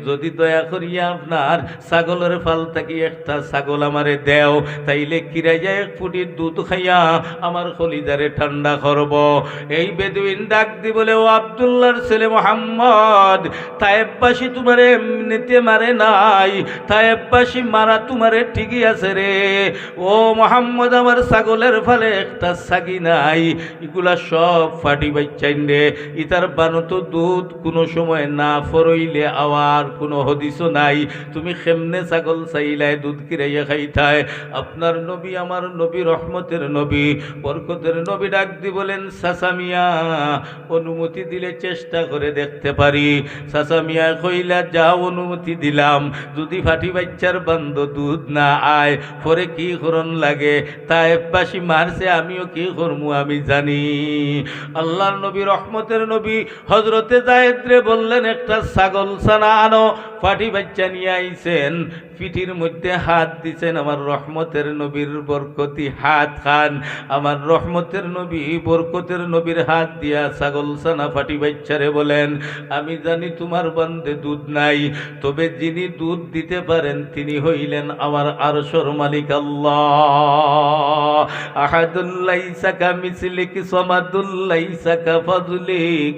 যদি দয়া করিয়া আপনার ছাগলের ফাল থাকি একটা ছাগল আমারে দেও, তাইলে কিরাইয়া এক ফুটির দুধ খাইয়া আমার কলিজারে ঠান্ডা করব। এই বেদুইন ডাক দি বলে, ও আব্দুল্লাহর ছেলে মোহাম্মদ, তায়েববাসী তোমারে এমনিতে মারে নাই, তায়েববাসী মারা তোমারে ঠিকই আছে রে। ও মোহাম্মদ, আমার ছাগলের ফালে একটা ছাগি নাই, এগুলা সব ফাটি বাচ্চাইন রে। ইতার বানত দুধ কোনো সময় না ফরইলে আওয়ার কোনো হদিসও নাই। তুমি কেমনে ছাগল চাইলাই দুধ কিরাইয়া খাইতায়? আপনার নবী, আমার নবী, রহমতের নবী, বরকতের নবী ডাক দি বলেন, চাচা মিয়া, অনুমতি দিলে চেষ্টা করে দেখতে পারি। চাচা মিয়া কইলা, যাও, অনুমতি দিলাম। যদি ফাটি বাচ্চার বান্ধ দুধ না আয়, পরে কি করণ লাগে? তায়েববাসী মারছে, আমিও কি করমু আমি জানি। আল্লাহর নবী, রহমতের নবী হযরতে যায়েদ রে বললেন, একটা ছাগল ছানা আনো। ফাটি বাচ্চা নিয়ে আইছেন, পিঠির মধ্যে হাত দিছেন। আমার রহমতের নবীর বরকতি হাত খান। আমার রহমতের নবী, বরকতের নবীর হাত দিয়া ছাগল ছানা ফাটি বাচ্চারে বলেন, আমি জানি তোমার বান্ধে দুধ নাই, তবে যিনি দুধ দিতে পারেন তিনি হইলেন আমার আরশের মালিক আল্লাহ। আহাদুল লাইসা কামিসলিক, সামাদুল লাইসা কাফাযলিক,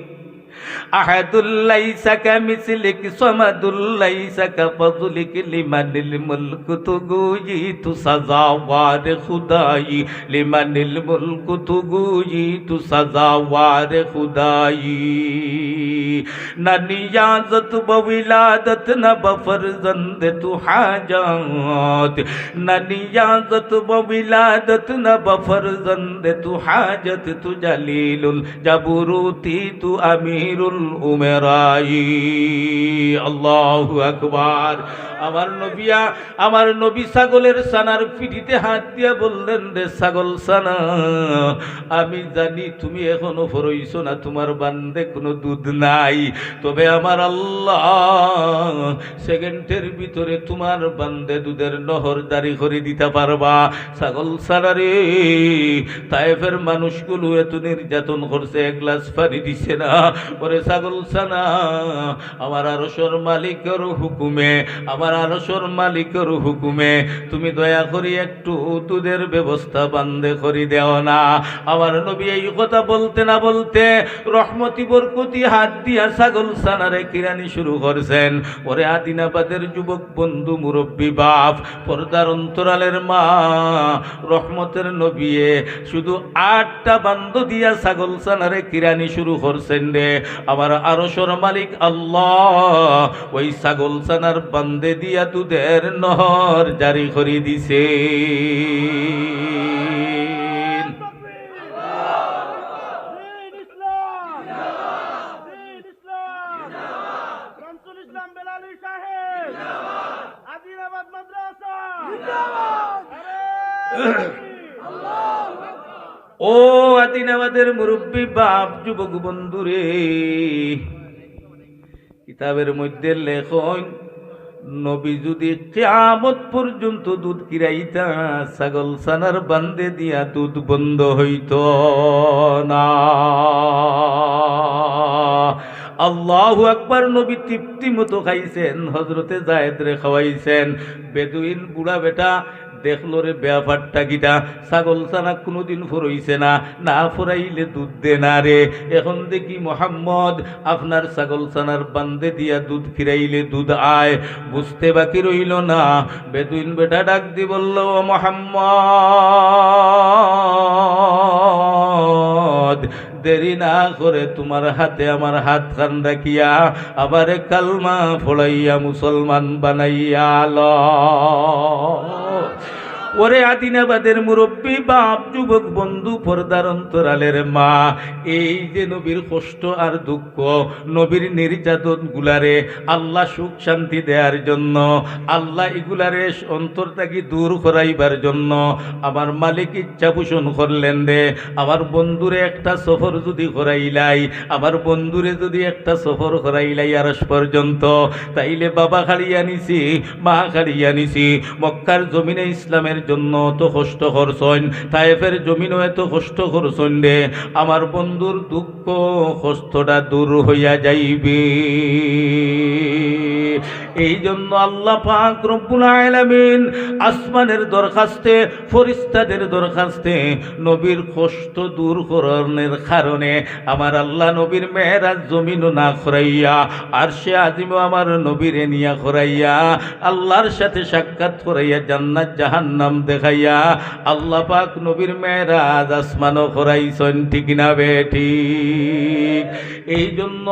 আহাদুল লাইসা কামিসলিক, সামাদুল লাইসা কাফাযলিক, লিমানিল মুলকু তুগুয়িতু সাজাওয়ার খুদাই, লিমানিল মুলকু তুগুয়িতু সাজাওয়ার খুদাই। না নিয়াজত ববিলাদত না বফরজন্দ তু হাজাত, না নিয়াজত ববিলাদত না বফরজন্দ তু হাজত, তু জলিলুল জাবরুতি, তু আমিরুল উমরাই। আল্লাহু আকবার। আমার নবী ছাগলের ছানার পিঠিতে হাত দিয়া বললেন, রে ছাগল ছানা, আমি জানি তুমি এখনো ফরইছো না, তোমার বান্দে কোনো দুধ নাই, তবে আমার আল্লাহ সেকেন্ডের ভিতরে তোমার বান্দে দুধের নহর জারি করে দিতে পারবা। ছাগল ছানা রে, তায়েফের মানুষগুলো এত নির্যাতন করছে, এক গ্লাস পানি দিছে না। ওরে ছাগল ছানা, আমার আরশের মালিকের হুকুমে, আমার আরশের মালিকের হুকুমে তুমি দয়া করি একটু দুধের ব্যবস্থা বান্দে করে দেও না। আমার নবী এই কথা বলতে না বলতে রহমতি বরকতি হাত দিয়া ছাগল ছানারে কিরানি শুরু করছেন। ওরে আদিনাবাদের যুবক বন্ধু, মুরব্বী, বাপ, পর্দার অন্তরালের মা, রহমতের নবী শুধু 8টা বান্ধ দিয়া ছাগল ছানারে কিরানি শুরু করছেন রে। আমার আরশের মালিক আল্লাহ ওই ছাগল ছানার বান্দে দিয়া দুধের নহর জারি করে দিছে। ও আদিনাবাদের মুরব্বী বাপ যুবক বন্ধুরে, কিতাবের মধ্যে লেখন নবী যদি কিয়ামত পর্যন্ত দুধ কিরাইতা ছাগল ছানার বান্দে দিয়া দুধ বন্ধ হইত না। আল্লাহু আকবার। নবী তৃপ্তি মতো খাইছেন, হজরতে জায়েদরে খাওয়াইছেন। বেদুইন বুড়া বেটা দেখলো রে ব্যাপারটা কিটা, ছাগল ছানা কোনোদিন ফুরাইছে না, না ফুরাইলে দুধ দে না রে। এখন দেখি মোহাম্মদ আপনার ছাগল ছানার বান্দে দিয়া দুধ খিরাইলে দুধ আয়। বুঝতে বাকি রইল না, বেদুইন বেটা ডাক দি বলল, ও মোহাম্মদ, দেরি না করে তোমার হাতে আমার হাত খান রাখিয়া আবার কালমা ফোড়াইয়া মুসলমান বানাইয়া ল। ওরে আদিনাবাদের মুরব্বী বাপ যুবক বন্ধু পর্দার অন্তরালের মা, এই যে নবীর কষ্ট আর দুঃখ, নবীর নির্যাতন গুলারে আল্লাহ সুখ শান্তি দেওয়ার জন্য, আল্লাহ এগুলারে অন্তর থেকে দূর করাইবার জন্য আমার মালিক ইচ্ছা পোষণ করলেন রে। আমার বন্ধুরে একটা সফর যদি করাইলাই, আমার বন্ধুরে যদি একটা সফর করাইলাই আরশ পর্যন্ত, তাইলে বাবা খাড়িয়া নিছি, মা খাড়িয়া নিছি। মক্কার জমিনে ইসলামের জন্য তো কষ্ট করছেন, তায়েফের জমিনও এত কষ্ট করছেন রে। আমার বন্ধুর দুঃখ কষ্টটা দূর হইয়া যাইবে। এই জন্য আল্লাহ পাক রব্বুল আলামিন আসমানের দরখাস্তে, ফেরেশতাদের দরখাস্তে নবীর কষ্ট দূর করার কারণে আমার আল্লাহ নবীর মেরাজ জমিন না করাইয়া আরশে আজিম আমার নবীরে নিয়া করাইয়া আল্লাহর সাথে সাক্ষাৎ করাইয়া জান্নাত জাহান্নাম দেখাইয়া আল্লাহ পাক নবীর মেরাজ আসমানও করাইছেন। ঠিক না বেঠিক? এই জন্য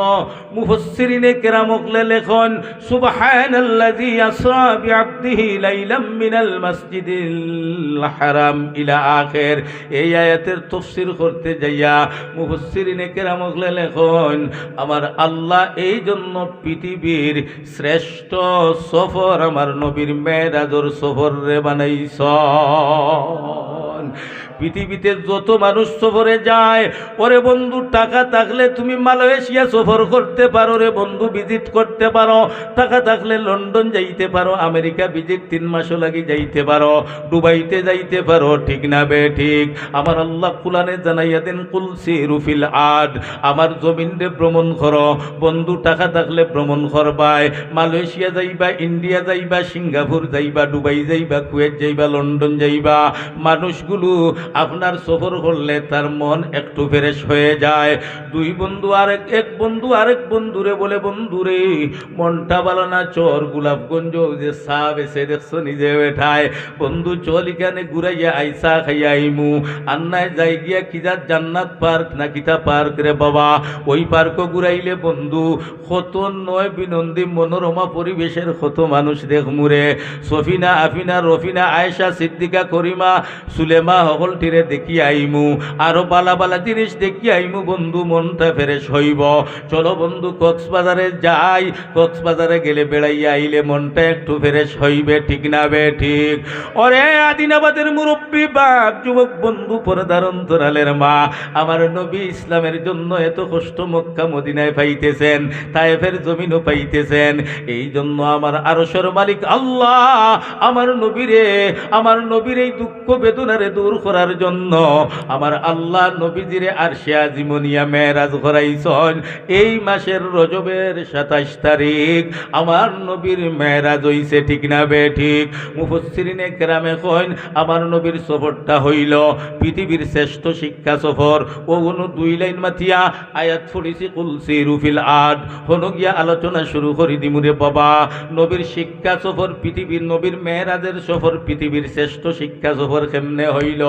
মুফাসসিরিনে কেরাম লেখন, সুবহানাল্লাযী আসরা বিআবদিহি লাইলাম মিনাল মাসজিদিল হারাম ইলা আখির। এই আয়াতের তাফসীর করতে যাইয়া মুফাসসিরিনে কেরাম লেখন, আমার আল্লাহ এই জন্য পৃথিবীর শ্রেষ্ঠ সফর আমার নবীর মেরাজের সফর রে বানাইছেন। পৃথিবীতে যত মানুষ সফরে যায়, ওরে বন্ধু টাকা থাকলে তুমি মালয়েশিয়া সফর করতে পারো রে বন্ধু, ভিজিট করতে পারো। টাকা থাকলে লন্ডন যাইতে পারো, আমেরিকা ভিজিট 3 মাসও লাগি যাইতে পারো, দুবাইতে যাইতে পারো। ঠিক না বে ঠিক? আমার আল্লাহ কুরআনে জানাইয়া দেন, কুল সিরু ফিল আরদ, আমার জমিন রে ভ্রমণ করো বন্ধু। টাকা থাকলে ভ্রমণ করবাই, মালয়েশিয়া যাইবা, ইন্ডিয়া যাইবা, সিঙ্গাপুর যাইবা, দুবাই যাইবা, কুয়েত যাইবা, লন্ডন যাইবা। মানুষগুলো আপনার সফর করলে তার মন একটু ফ্রেশ হয়ে যায়। দুই বন্ধু এক বন্ধু আরেক বন্ধুরে বলে, বন্ধুরে মনটা ভালো না, চর গোলাপগঞ্জ যে চা বেছে দেখছো নিজে বেঠায়, বন্ধু চল এখানে ঘুরাইয়া আইসা খাইয়া আইমু। আন্নায় যাই গিয়া কিজা জান্নাত পার্ক না কিতা পার্ক রে বাবা, ওই পার্কও ঘুরাইলে বন্ধু কত নয় বিনন্দী মনোরমা পরিবেশের কত মানুষ দেখমুরে। সফিনা, আফিনা, রফিনা, আয়েশা, সিদ্দিকা, করিমা, সুলেমা হকল টিরে দেখি আইমু, আরো বালা বালা জিনিস দেখি আইমু বন্ধু, মনটা ফ্রেশ হইব। চলো বন্ধু কক্সবাজারে যাই, কক্সবাজারে গেলে বেড়াইয়া আইলে মনটা একটু ফ্রেশ হইবে। ঠিক না বে ঠিক? ওরে আদিনাবাদের মুরব্বী বাপ যুবক বন্ধু পর্দার অন্তরালের মা, আমার নবী ইসলামের জন্য এত কষ্ট মক্কা মদিনায় পাইতেছেন, তায়েফের জমিনও পাইতেছেন। এই জন্য আমার আরশের মালিক আল্লাহ আমার নবীর এই দুঃখ বেদনারে দূর করার জন্য আমার আল্লাহ নবীজিরে আরশে আজিমনিয়া মেরাজ করাইছেন। এই মাসের রজবের 27 তারিখ আমার নবীর মেরাজ হইছে। ঠিক না বে ঠিক? মুফাসসিরিনে কেরামে কইন, আমার নবীর সফরটা হইল পৃথিবীর শ্রেষ্ঠ শিক্ষা সফর। ও কোনো 2 লাইন মাতিয়া আয়াত পড়িছি, কুল সিরু ফিল আরদ। হনো গিয়া আলোচনা শুরু করি দিমুরে বাবা। নবীর শিক্ষা সফর পৃথিবীর, নবীর মেরাজের সফর পৃথিবীর শ্রেষ্ঠ শিক্ষা সফর কেমনে হইল?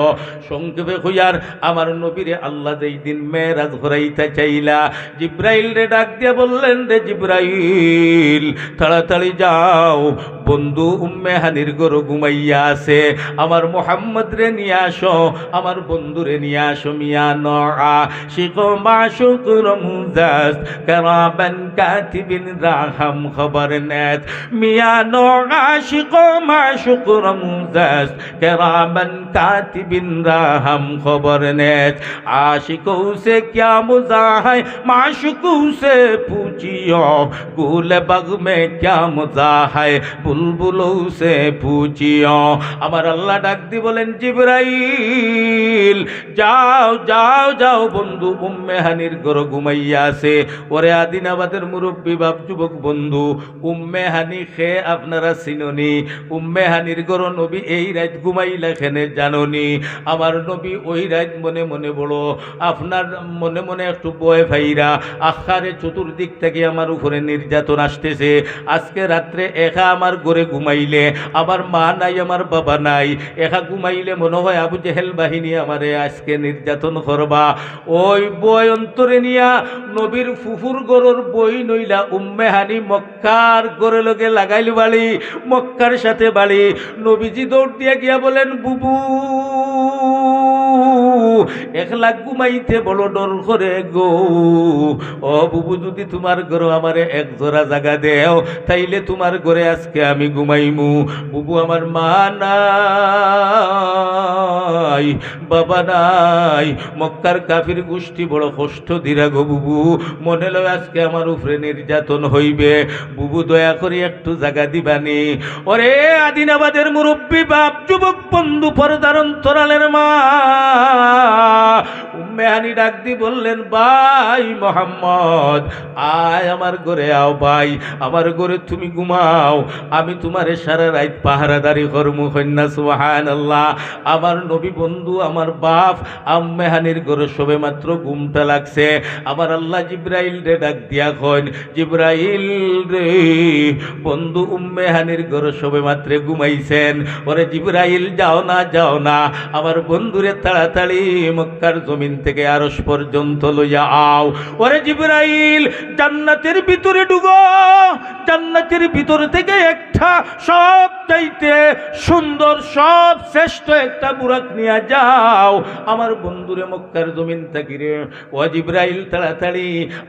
সংক্ষেপে হইয়ার আমার নবীরে আল্লাহ যেই দিন মেরাজ ঘুরাইতে চাইলা, জিব্রাইল রে ডাক দিয়া বললেন, রে জিব্রাইল তাড়াতাড়ি যাও, বন্ধু উম্মে হানির গরু ঘুমাইয়া আছে, আমার মোহাম্মদ রে নিয়ে আসো, আমার বন্ধুরে নিয়ে আসো। মিয়া নআ শিকো মাশুক রমজাস কারাবান কাতিবিন রাহাম খবর নেত, মিয়া নআ শিকো মাশুক রমজাস কারাবান কাতিবিন রাহাম খবর नेत। आशिकों से क्या मुज़ा है माशुकों से पूछियो, गुल बग में क्या मुज़ा है बुलबुलों से पूछियो। আমার আল্লাহ ডাক দি বলেন, জিবরাইল যাও যাও যাও, বন্ধু উম্মে হানির ঘরে ঘুমাইয়া আছে। ওরে আদিনাবাদের মুরব্বী বাপ যুবক বন্ধু, উম্মে হানি খে আপনারা চিননি? উম্মে হানির ঘরে নবী এই রাত ঘুমাইলা খেনে জাননি? আমার নবী ওই রাত মনে মনে বড় আপনার মনে মনে একটু বয় ভাইরা আখারে চতুর্দিক থেকে আমার উপরে নির্যাতন আসতেছে। আজকে রাত্রে একা আমার ঘরে ঘুমাইলে, আমার মা নাই আমার বাবা নাই, একা ঘুমাইলে মনে হয় আবু জেহেল বাহিনী আমারে আজকে নির্যাতন করবা। ওই বই অন্তরে নিয়া নবীর ফুফুর গরুর বই নইলা উম্মে হানি মক্কার গড়ে লগে লাগাইল বাড়ি, মক্কার সাথে বাড়ি। নবীজি দৌড় দিয়া গিয়া বলেন, বুবু একলা ঘুমাইতে বড় ডর করে গো, ও বুবু যদি তোমার ঘরে আমারে এক জোড়া জায়গা দেও তাইলে তোমার ঘরে আজকে আমি ঘুমাইমু। বুবু আমার মা নাই, বাবা নাই, মক্কার কাফির গোষ্ঠী বড় কষ্ট দিরা গো বুবু, মনে লয় আজকে আমার উপরে নির্যাতন হইবে, বুবু দয়া করে একটু জায়গা দিবানি। ওরে আদিনাবাদের মুরব্বী বাপ যুবক বন্ধু পর্দার অন্তরালের মা উম্মে হানি ডাক দি বললেন, ভাই মোহাম্মদ আয় আমার ঘরে আও, ভাই আমার ঘরে তুমি ঘুমাও, আমি তোমারে সারা রাত পাহারাদারি করমু। কন্যা সুবহানাল্লাহ। আমার নবী বন্ধু আমার বাপ উম্মে হানির ঘরে সবে মাত্র ঘুমটা লাগছে, আমার আল্লাহ জিব্রাইল রে ডাক দিয়া কইন, জিব্রাইল রে বন্ধু উম্মে হানির ঘরে সবে মাত্র ঘুমাইছেন। ওরে জিব্রাইল যাও না যাও না, আমার বন্ধুরে তাড়াতাড়ি মক্কার জমিন থেকে আরশ পর্যন্ত লইয়া আও। ওরে জিবরাইল জান্নাতের ভিতরে ঢুকো, জান্নাতের ভিতর থেকে একটা সব চাইতে সুন্দর সব শ্রেষ্ঠ একটা বুরাক নিয়ে যাও, আমার বন্ধুরে মক্কার জমিন থেকে রে। ও জিবরাইল তাড়াতাড়ি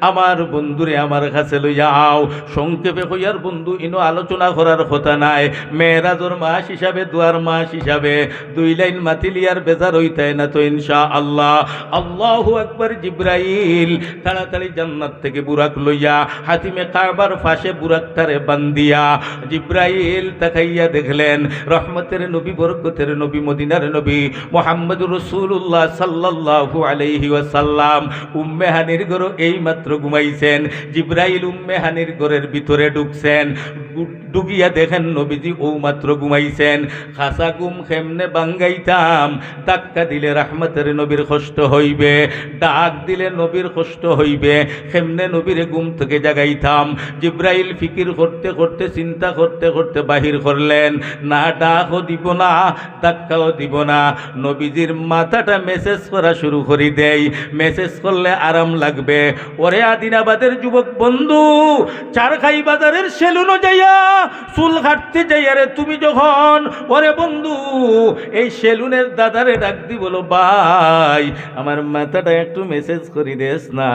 আমার বন্ধুরে আমার কাছে লইয়া আও। সংক্ষেপে কইয়ার বন্ধু ইনো আলোচনা করার কথা নাই, মেরাজর মাস হিসাবে দুয়ার মাস হিসাবে দুই লাইন মাতিলিয়ার বেজার হইতে না তো ইনশাআল্লাহ। আল্লাহু আকবার। জিবরাইল তাড়াতাড়ি জান্নাত থেকে বুরাক লইয়া হাতিমে কাবার পাশে বুরাকটারে বান্দিয়া জিবরাইল তাকাইয়া দেখলেন রহমতের নবী, বরকতের নবী, মদিনার নবী মুহাম্মদুর রাসূলুল্লাহ সাল্লাল্লাহু আলাইহি ওয়াসাল্লাম উম্মে হানির ঘরে এই মাত্র ঘুমাইছেন। জিবরাইল উম্মে হানির ঘরের ভিতরে ঢুকছেন, ঢুকিয়া দেখেন নবীজি ও মাত্র ঘুমাইছেন। খাসা ঘুম কেমনে বাঙ্গাইতাম, ধাক্কা দিলে রহমতের নবীর কষ্ট হইবে, ডাক দিলে নবীর কষ্ট হইবে, কেমনে নবীরে ঘুম থেকে জাগাইতাম। জিবরাইল ফিকির করতে করতে চিন্তা করতে করতে বাহির করলেন, না ডাকও দিব না ধাক্কাও দিব না, নবীজির মাথাটা মেসেজ করা শুরু করে দেই, মেসেজ করলে আরাম লাগবে। ওরে আদিনাবাদের যুবক বন্ধু, চারখাই বাজারের সেলুনও যাইয়া চুল কাটতে যাইয়া রে তুমি যখন, ওরে বন্ধু এই সেলুনের দাদারে ডাক দি বলো, ভাই আমার মাথাটা একটু মেসেজ করি দেস না।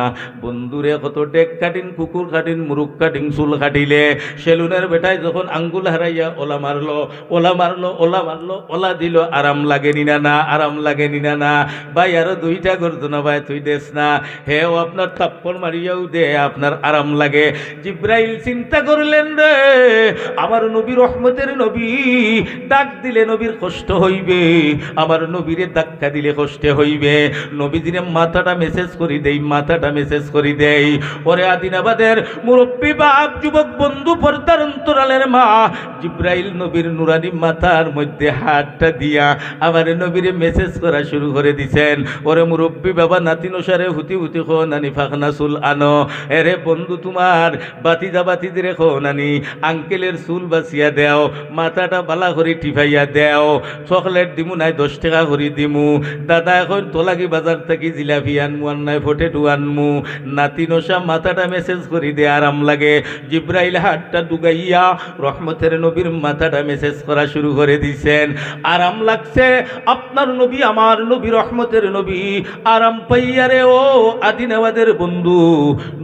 বন্ধুরে কত ডেক কাটিন, কুকুর কাটিন, মুরুখ কাটিন, চুল কাটিলে সেলুনের বেটায় যখন আঙ্গুল হারাইয়া ওলা মারলো, ওলা মারলো, ওলা মারলো, ওলা দিল, আরাম লাগেনি না? না আরাম লাগেনি না? না ভাই আরো দুইটা করতো না ভাই, তুই দেস না। হে ও আপনার থাপ্পড় মারিয়াও দে, আপনার আরাম লাগে। জিব্রাইল চিন্তা করলেন রে আমার নবী রহমতের নবী, ডাক দিলে নবীর কষ্ট হইবে, আমার নবীরে ধাক্কা দিলে কষ্ট করতে হইবে। নবীজিরে মাথাটা মেসেজ করি দেই, মাথাটা মেসেজ করি দেই। ওরে আদিনাবাদের মুরব্বী বাপ, যুবক বন্ধু, পর্দার অন্তরালের মা, জিব্রাইল নবীর নুরানি মাথার মধ্যে হাতটা দিয়া আমার নবীরে মেসেজ করা শুরু করে দিছেন। ওরে মুরব্বী বাবা, নাতি নসারে হুতি হুতি খো নানি ফাখনা চুল আনো। এরে বন্ধু, তোমার বাতিজা বাতিদিরে খো নানি আঙ্কেলের চুল বাঁচিয়া দেও, মাথাটা বালা করে টিফাইয়া দেও। চকলেট দিমু নাই 10 টাকা করে দিমু। দাদা এখন তোলাগি বাজার থেকে জিলাপি আনমু, আর নাই ফটেটু আনমু। নাতি নসা মাথাটা মেসেজ করি দে, আরাম লাগে। জিব্রাইল হাতটা ডুগাইয়া রহমতের নবীর মাথাটা মেসেজ করা শুরু করে দিছেন। আরাম লাগছে আপনার নবী, আমার নবী, রহমতের নবী আরাম পাইয়া রে। ও আদিনাবাদের বন্ধু,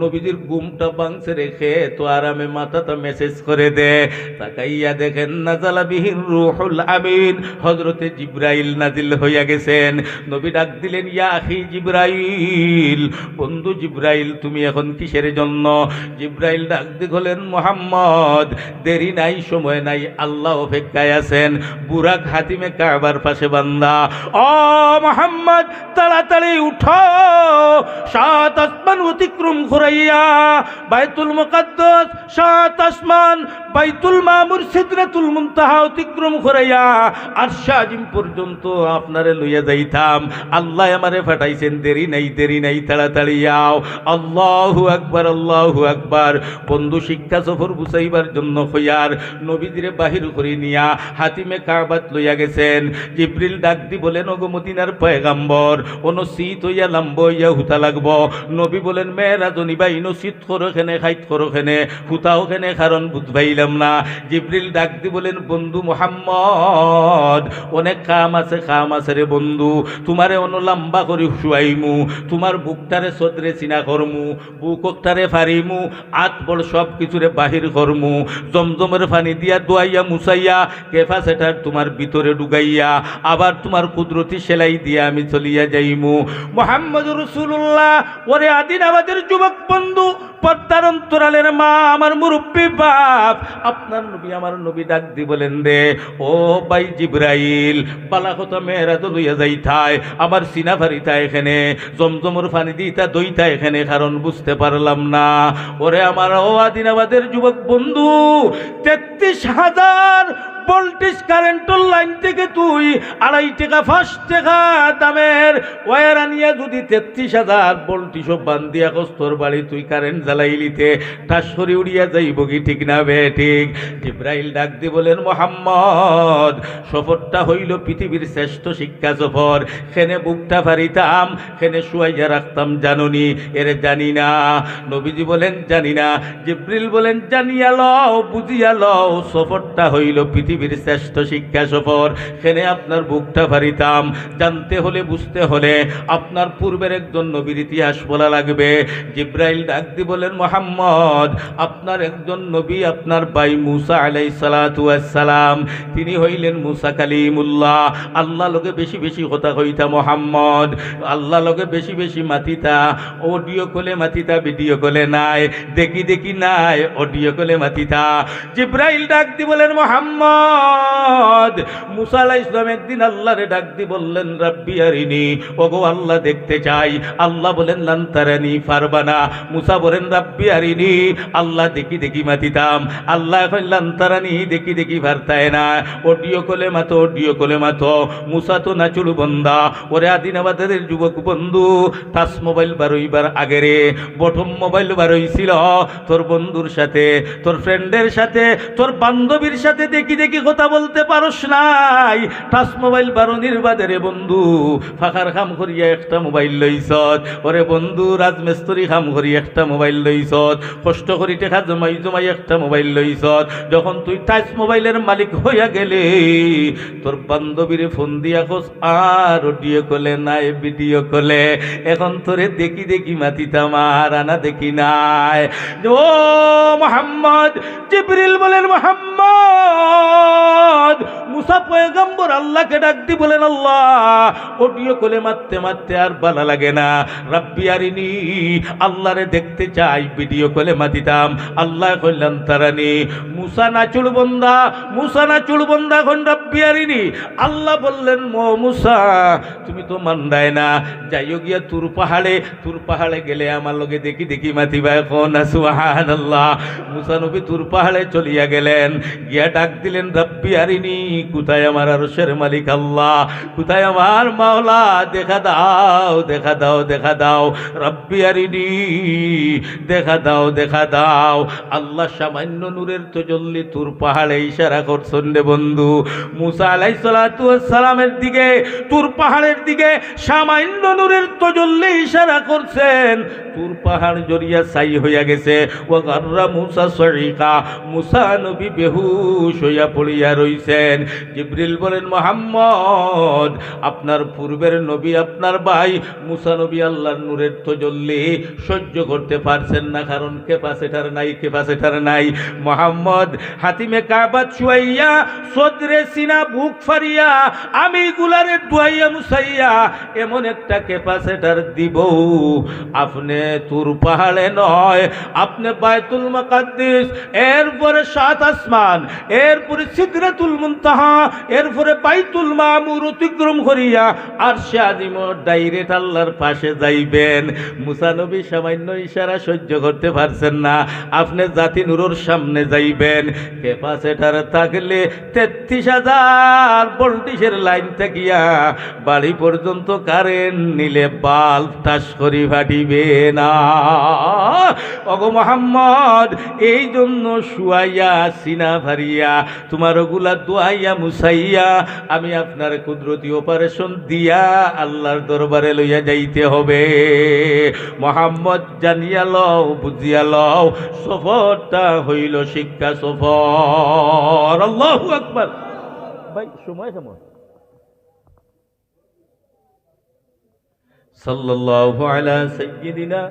নবীজির ঘুমটা ভাঙছে রেখে তো আরামে মাথাটা মেসেজ করে দে। তাকাইয়া দেখেন নাজালা বিহির রূহুল আমিন, হযরতে জিব্রাইল নাজিল হইয়া গেছেন। নবী ডাক দিলেন, ইয়া আখি জিব্রাইল, বন্ধু জিব্রাইল তুমি এখন কিসের জন্য? জিব্রাইল ডাক দি বলেন, মুহাম্মদ দেরি নাই, সময় নাই, আল্লাহ অপেক্ষায় আছেন। বুরাক হাতিমে কাবার পাশে বান্দা। ও মুহাম্মদ তাড়াতাড়ি উঠো, 7 আসমান অতিক্রম করাইয়া বাইতুল মুকাদ্দাস, 7 আসমান, বাইতুল মামুর, সিদরাতুল মুনতাহা অতিক্রম করাইয়া আরশ আজিম পর্যন্ত আপনারে লইয়া যাইতাম। আল্লাহ আমারে পাঠাইছেন, দেরি নাই, দেরি নাই, তাড়াতাড়ি আও। আল্লাহু আকবার, আল্লাহু আকবার। বন্ধু শিক্ষা সফর বুঝাইবার জন্য হইয়ার নবীজিরে বাহির করে নিয়া হাতিমে কাবাত লইয়া গেছেন। জিব্রিল ডাক দি বলেন, ওগো মদিনার পয়গাম্বর, অনুসিত হইয়া লাম্ব হইয়া হুতা লাগব। নবী বলেন, মেয়েরাজ নিবাই নসিত করো খেনে, খাইত করো খেনে, হুতাও খেনে, কারণ বুঝবাইলাম না। জিব্রিল ডাক দি বলেন, বন্ধু মুহাম্মদ অনেক কাম আছে, কাম আছে রে বন্ধু। তোমারে অন লম্বা করে শুয়াইমু, তোমার বুকটারে সদরে চিনা করমু, বুকটারে ফারিমু, আত বড় সব কিছুরে বাহির করমু, জমজমের পানি দিয়া দোয়াইয়া মুসাইয়া কেফা সেটার তোমার ভিতরে ডুগাইয়া আবার তোমার কুদরতি সেলাই দিয়া আমি চলিয়া যাইমু। মুহাম্মদুর রাসূলুল্লাহ। ওরে আদিনাবাদের যুবক বন্ধু, পর্দার অন্তরালের মা, আমার মুরব্বী বাপ, আপনার নবী, আমার নবী ডাক দি বলেন রে, ও ভাই জিব্রাইল, বালা কথা মেয়েরাজ লইয়া যাইতায়, আমার সিনা ফারিতা এখানে, জমজমর পানি দিতা দইতা এখানে, কারণ বুঝতে পারলাম না। ওরে আমার ও আদিনাবাদের যুবক বন্ধু, 33,000 ভোল্টেজ কারেন্টের লাইন থেকে তুই 2.5 টাকা 5 টাকা দামের ওয়ার আনিয়া যদি 33,000 ভোল্টেজ বান্ধিয়া কস্তর বাড়ি তুই কারেন্ট জ্বালাইলিতে ঠাসরি উড়িয়া যাইব কি, ঠিক না বে ঠিক? জিব্রাইল ডাক দি বলেন, মুহাম্মদ সফরটা হইল পৃথিবীর শ্রেষ্ঠ শিক্ষা সফর। খেনে বুকটা ফারিতাম, খেনে শুয়াইয়া রাখতাম, জানুনি? এর জানি না। নবীজি বলেন, জানি না। জিব্রিল বলেন, জানিয়া লও, বুঝিয়া লও, সফরটা হইল পৃথিবীর শ্রেষ্ঠ শিক্ষা সফর। খেনে আপনার বুকটা ফারিতাম। জানতে হলে, বুঝতে হলে আপনার পূর্বের একজন নবীর ইতিহাস বলা লাগবে। জিব্রাইল ডাক দি বলেন, মুহাম্মদ আপনার একজন নবী, আপনার ভাই মুসা আলাইহিস সালাতু ওয়াস সালাম, তিনি হইলেন মুসা কালিমুল্লাহ। আল্লাহ লগে বেশি বেশি কথা কইতা মুহাম্মদ, আল্লাহ লগে বেশি বেশি মাতিতা। অডিও কলে মাতিতা, ভিডিও কলে নাই, দেখি দেখি নাই, অডিও কলে মাতিতা। জিব্রাইল ডাক দি বলেন, মুহাম্মদ মুসা আলাইহিস সালাম একদিন আল্লাহরে ডাক দি বললেন, রাব্বি আরিনি, ওগো আল্লাহ দেখতে চাই। আল্লাহ বলেন, লান তারানি, পারবা না। মুসা বলেন, রাব্বি আরিনি, আল্লাহ দেখি দেখি মাতিতাম। আল্লাহ এখন লান তারানি, দেখি দেখি পারতায় না, অডিও কলে মাতো, অডিও কলে মাতো। মুসা তো নাচুর বন্দা। ওরে আদিনাবাদের যুবক বন্ধু, টাচ মোবাইল বারোইবার আগে রে প্রথম মোবাইল বারোইছিল তোর বন্ধুর সাথে, তোর ফ্রেন্ডের সাথে, তোর বান্ধবীর সাথে দেখি দেখি কথা বলতে পারস নাই। টাচ মোবাইল বারোনির বাদে রে বন্ধু ফাঁকার খাম করিয়া একটা মোবাইল লইছত। ওরে বন্ধু রাজমিস্ত্রি খাম করি একটা মোবাইল লইছত, কষ্ট করি টেকা জমাই জমাই একটা মোবাইল লইছত। যখন তুই টাচ মোবাইলের মালিক হইয়া গেলে তোর বান্ধবীরে ফোন দিয়া খোঁজ, আর অডিও কলে নাই, ভিডিও কলে। এখন তোরে দেখি দেখি মাতিতাম, আর আনা দেখি নাই। ও মুহাম্মদ, জিবরিল বলেন, মুহাম্মদ মুসা পয়গম্বর আল্লাহকে ডাক দি বলেন, আল্লাহ অডিও কলে মারতে মারতে আর ভালো লাগে না, রাব্বি আরিনি, আল্লাহরে দেখতে চাই, ভিডিও কলে মাতিতাম। আল্লাহ কইলেন তারানি, মুসা নাচুল বন্দা, মুসা নাচুল বন্দা এখন রাব্বি আরিনি। আল্লাহ বললেন, মুসা তুমি তো মান্দায় না, যাইও গিয়া তুর পাহাড়ে গেলে আমার লগে দেখি দেখি মাতিবা। এখন সুবহানাল্লাহ, মুসা নবী তুর পাহাড়ে চলিয়া গেলেন, গিয়া ডাক দিলেন, রাব্বি আরিনি, কোথায় আমার আরশের মালিক আল্লাহ, কোথায় আমার মাওলা, দেখা দাও দেখা দাও দেখা দাও, রাব্বি আরিনি, দেখা দাও দেখা দাও। আল্লাহ সামান্য নূরের তজল্লি তুর পাহাড়ে ইশারা করছেন রে বন্ধু। মুসা আলাইহিস সালাতু ওয়াস সালামের দিকে, তুর পাহাড়ের দিকে সামান্য নূরের তজল্লি ইশারা করছেন, তুর পাহাড় জড়িয়া ছাই হইয়া গেছে। ওয়া গাররা মুসা সরিকা, মুসা নবী বেহুশ হইয়া পড়িয়া রইছেন। জিবরিল বলেন, মুহাম্মদ আপনার পূর্বের নবী, আপনার ভাই মুসা নবী আল্লাহর নূরের তজল্লি সহ্য করতে পারছেন না, কারণ ক্যাপাসিটার নাই। মুহাম্মদ হাতিমে কাবাত শুয়াইয়া, সদরে সিনা বুক ফারিয়া, আমি গুলারে দুয়াইয়া মুসাইয়া এমন একটা ক্যাপাসিটার দিব, আপনি তুর পাহাড়ে নয়, আপনি বাইতুল মুকাদ্দিস, এরপরে সাত আসমান, এরপরে সিদরাতুল মুনতাহা, এরপরে বাইতুল মামুর অতিক্রম করিয়া আরশে আজিম ডাইরেক্ট আল্লাহর পাশে যাইবেন। মুসা নবী সামান্য ইশারা সহ্য করতে পারছেন না, আপনি জাতি নূরের সামনে যাইবেন। ক্যাপাসিটার থাকলে 33,000 ভোল্টেজের লাইন থাকিয়া বাড়ি পর্যন্ত কারেন্ট নিলে বাল্ব টাস করি ফাটিবে না। ওগো মুহাম্মদ, এই জন্য শুয়াইয়া সিনা ভারিয়া তোমার ওগুলা দোয়াইয়া মুসাইয়া আমি আপনার কুদরতি অপারেশন দিয়া আল্লাহর দরবারে লইয়া যাইতে হবে। মুহাম্মদ জানিয়া লও, বুঝিয়া লও, সফরটা হইল শিক্ষা সফর। আল্লাহু আকবার। ভাই সময় কেমন? সাল্লাল্লাহু আলা সাইয়্যিদিনা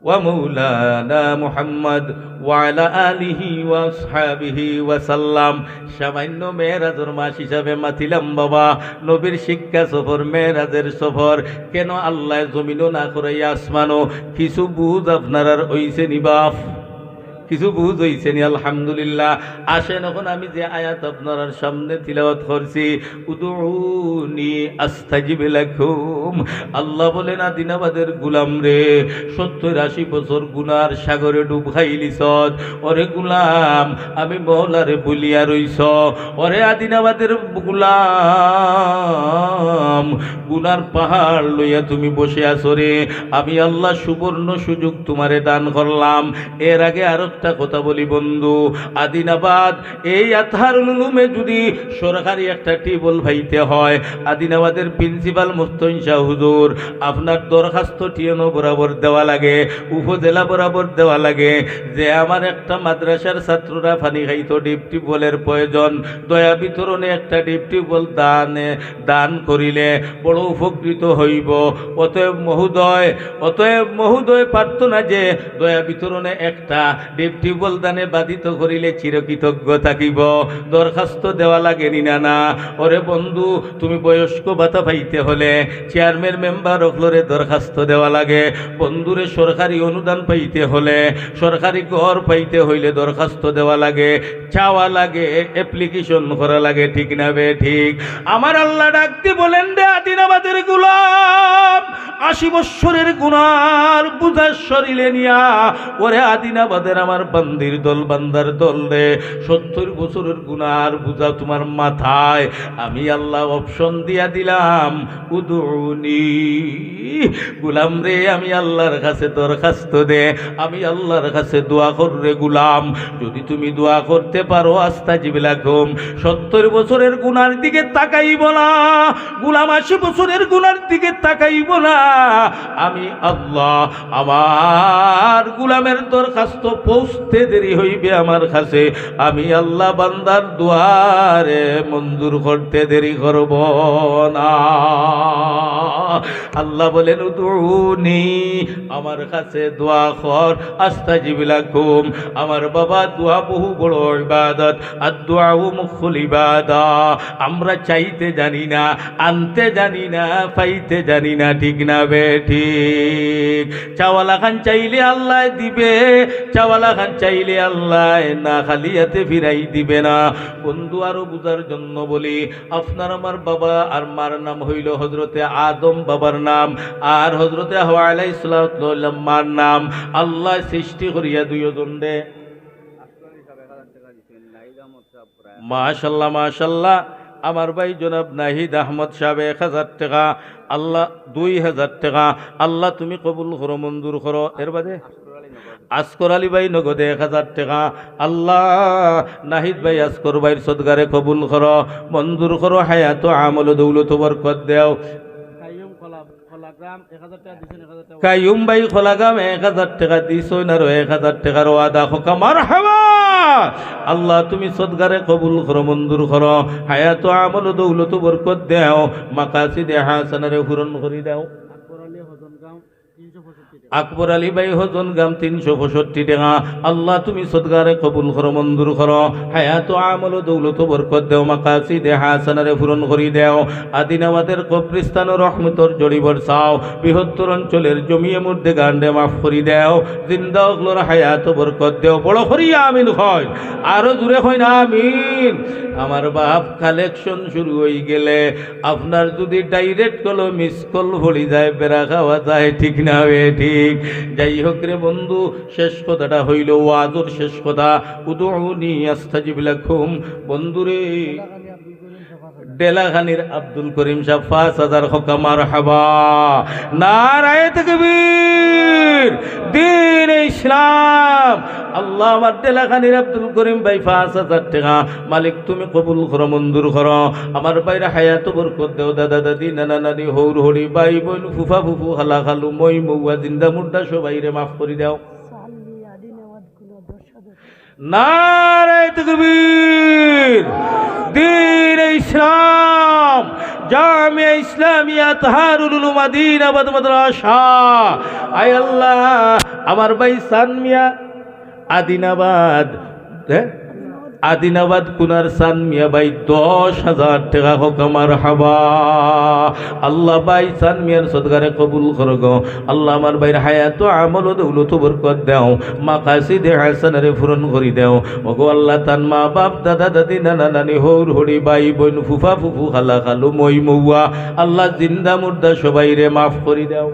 ওয়া মাওলানা মুহাম্মদ ওয়া আলা আলিহি ওয়া আসহাবিহি ওয়া সাল্লাম। সামান্য মেরাজের মাস হিসাবে মাতিলাম বাবা, নবীর শিক্ষা সফর, মেরাজের সফর। কেন আল্লাহ জমিনও না করাইয়া আসমানও? কিছু বুঝ আপনার আর হইছে নি বাপ? কিছু বুঝ হইছে নি? আলহামদুলিল্লাহ। আসেন এখন আমি যে আয়াত আপনার সামনে তিলাওয়াত করছি, উদউনি আস্তাজিব লাকুম। আল্লাহ বলেন, আদিনাবাদের গুলাম রে, 70-80 বছর গুনার সাগরে ডুব খাইলিস, ওরে গুলাম আমি মওলারে বলিয়া রইছ, ওরে আদিনাবাদের গুলাম, গুনার পাহাড় লইয়া তুমি বসে আছো রে, আমি আল্লাহ সুবর্ণ সুযোগ তোমারে দান করলাম। এর আগে আরো একটা কথা বলি বন্ধু, আদিনাবাদ এই আতহারুল উলুমে যদি সরকারি একটা টেবল ভাইতে হয়, আদিনাবাদের প্রিন্সিপাল মুস্তফা শাহ হুজুর আপনার দরখাস্ত টিএনও বরাবর দেওয়া লাগে, উপজেলা বরাবর দেওয়া লাগে, যে আমার একটা মাদ্রাসার ছাত্ররা পানি খাইতো, ডিপ টিউবওয়েলের প্রয়োজন, দয়া বিতরণে একটা ডিপ টিউবওয়েল দান করিলে বড় উপকৃত হইব। অতএব মহোদয় প্রার্থনা যে দয়া বিতরণে একটা ডিপ টিউবওয়েল দানে বাধিত করিলে চিরকৃতজ্ঞ থাকিব। দরখাস্ত দেওয়া লাগে না? ওরে বন্ধু, তুমি বয়স্ক ভাতা পাইতে হলে চেয়ারম্যান মেম্বার অফলরে দরখাস্ত দেওয়া লাগে। বন্ধুরে সরকারি অনুদান পাইতে হলে, সরকারি ঘর পাইতে হইলে দরখাস্ত দেওয়া লাগে, চাওয়া লাগে, অ্যাপ্লিকেশন করা লাগে, ঠিক না বে ঠিক? আমার আল্লাহ ডাকতে বলেন, রে আদিনাবাদের গোলাম, 80 বৎসরের গুনার বুঝা শরীরে নিয়া, ওরে আদিনাবাদের আমার বান্দির দল, বান্দার দল রে, 70 বছরের গুনার বুঝা তোমার মাথায়, আমি আল্লাহ অপশন দিয়া দিলাম, উদউনি। গুলাম রে, আমি আল্লাহর কাছে দরখাস্ত দে, আমি আল্লাহর কাছে দোয়া কর রে গুলাম। যদি তুমি দোয়া করতে পারো, আস্তাজিব লাকুম। 70 বছরের গুনার দিকে তাকাইব না গুলাম, 80 বছরের গুনার দিকে তাকাইব না। আমি আল্লাহ আমার গুলামের দরখাস্ত বুঝতে দেরি হইবে আমার কাছে, আমি আল্লাহ বান্দার দুয়ারে মঞ্জুর করতে দেরি করব না। আল্লাহ বলেন উদউনি, আমার কাছে দোয়া কর, আস্তাজিব লাকুম। আমার বাবা দোয়া বহু বড় ইবাদত, আর দুআউ মুখুল ইবাদা। আমরা চাইতে জানি না, আনতে জানি না, পাইতে জানি না, ঠিক না বেঠিক? চাওয়ালা খান চাইলে আল্লাহ দিবে, চাওয়ালা খান চাইলে আল্লাহ না খালি হাতে ফিরাই দিবে না। বন্ধু আরো বুঝার জন্য বলি, আপনার আমার বাবা আর মার নাম হইল হজরতে আদম বাবার নাম, আর হজরতে হাওয়া আলাইহিস সালাম মার নাম। আল্লাহ সৃষ্টি করিয়া দুইজন রে, মাশাল্লাহ মাশাল্লাহ, আমার ভাই জনাব নাহিদ আহমদ সাহেব 1000 টাকা, আল্লাহ 2000 টাকা, আল্লাহ তুমি কবুল করো, মঞ্জুর করো। এর বাদে আসকর আলী ভাই নগদে 1000 টাকা, আল্লাহ নাহিদ ভাই আসকর ভাইয়ের সদগারে কবুল করো, মঞ্জুর করো, হায়াত আমল দৌলত বরকত দেও। কাইয়ুম ভাই খোলাগাম 1000 টাকা দিছইন, আর 1000 টাকার ওয়াদা হোক। মারহাবা, আল্লাহ তুমি সদগারে কবুল করো, মঞ্জুর করো, হায়াত আমল দৌলত বরকত দেও, মাকাসিদে হাসানারে পূরণ করে দাও। আকবর আলী ভাই হজন গাম 365 টাকা, আল্লাহ তুমি সদগারে কবুল করো, মঞ্জুর করো, হায়াত আমল দৌলত বরকত দেও, মাকাসিদে হাসানারে পূরণ করি দেও। আদিনাবাদের কবরিস্তান রহমতর জড়ি বরসাও, বৃহত্তর অঞ্চলের জমিয়ে মধ্যে গান্ডে মাফ করি দেও, জিন্দা অগলোর হায়াত বরকত দেও। বড় করিয়া আমিন হয়, আরো জুড়ে হয় না আমিন। আমার বাপ কালেকশন শুরু হয়ে গেলে আপনার যদি ডাইরেক্ট কল মিস কল ভরি যায়, বেড়া খাওয়া যায়, ঠিক না ঠিক? যাই হোক রে বন্ধু, শেষ কথাটা হইল ওয়াজর শেষ কথা, উদউনি আস্তাজিব লাকুম। বন্ধুরে ডেলাখানির আব্দুল করিম সাহেব 5000 হক। মারহাবা, নারায়ে তাকবীর, দ্বীন ইসলাম। আল্লাহ আমার ডেলাখানির আব্দুল করিম ভাই 5000 টাকা, মালিক তুমি কবুল করো, মঞ্জুর করো। আমার ভাইরা হায়াত বরকত দেও, দাদা দাদি নানা নানি হৌর হরি ভাই বোন ফুফা ফুফু খালা খালু মই মৌয়া জিন্দা মুর্দা সবাইরে মাফ করে দাও। নারায়ে তাকবীর, দ্বীন ইসলাম, জামিয়া ইসলামিয়া তাহারুল উলুম আদিনাবাদ মাদ্রাসা। আয় আল্লাহ, আমার ভাই সানমিয়া আদিনাবাদ, আদিনাবাদ কুনার সান মিয়া ভাই 10,000 টাকা হোক। মারহাবা, আল্লাহ ভাই সান মিয়ার সদগারে কবুল করো গো। আল্লাহ আমার ভাইয়ের হায়াত আমল দৌলত বরকত দেও, মাকাসিদে হাসানারে পূরণ করি দেও। ওগো আল্লাহ, তান মা বাপ দাদা দাদি নানা নানি হৌর হরি ভাই বোন ফুফা ফুফু খালা খালু মই মৌয়া, আল্লাহ জিন্দা মুর্দা সবাইরে মাফ করি দেও।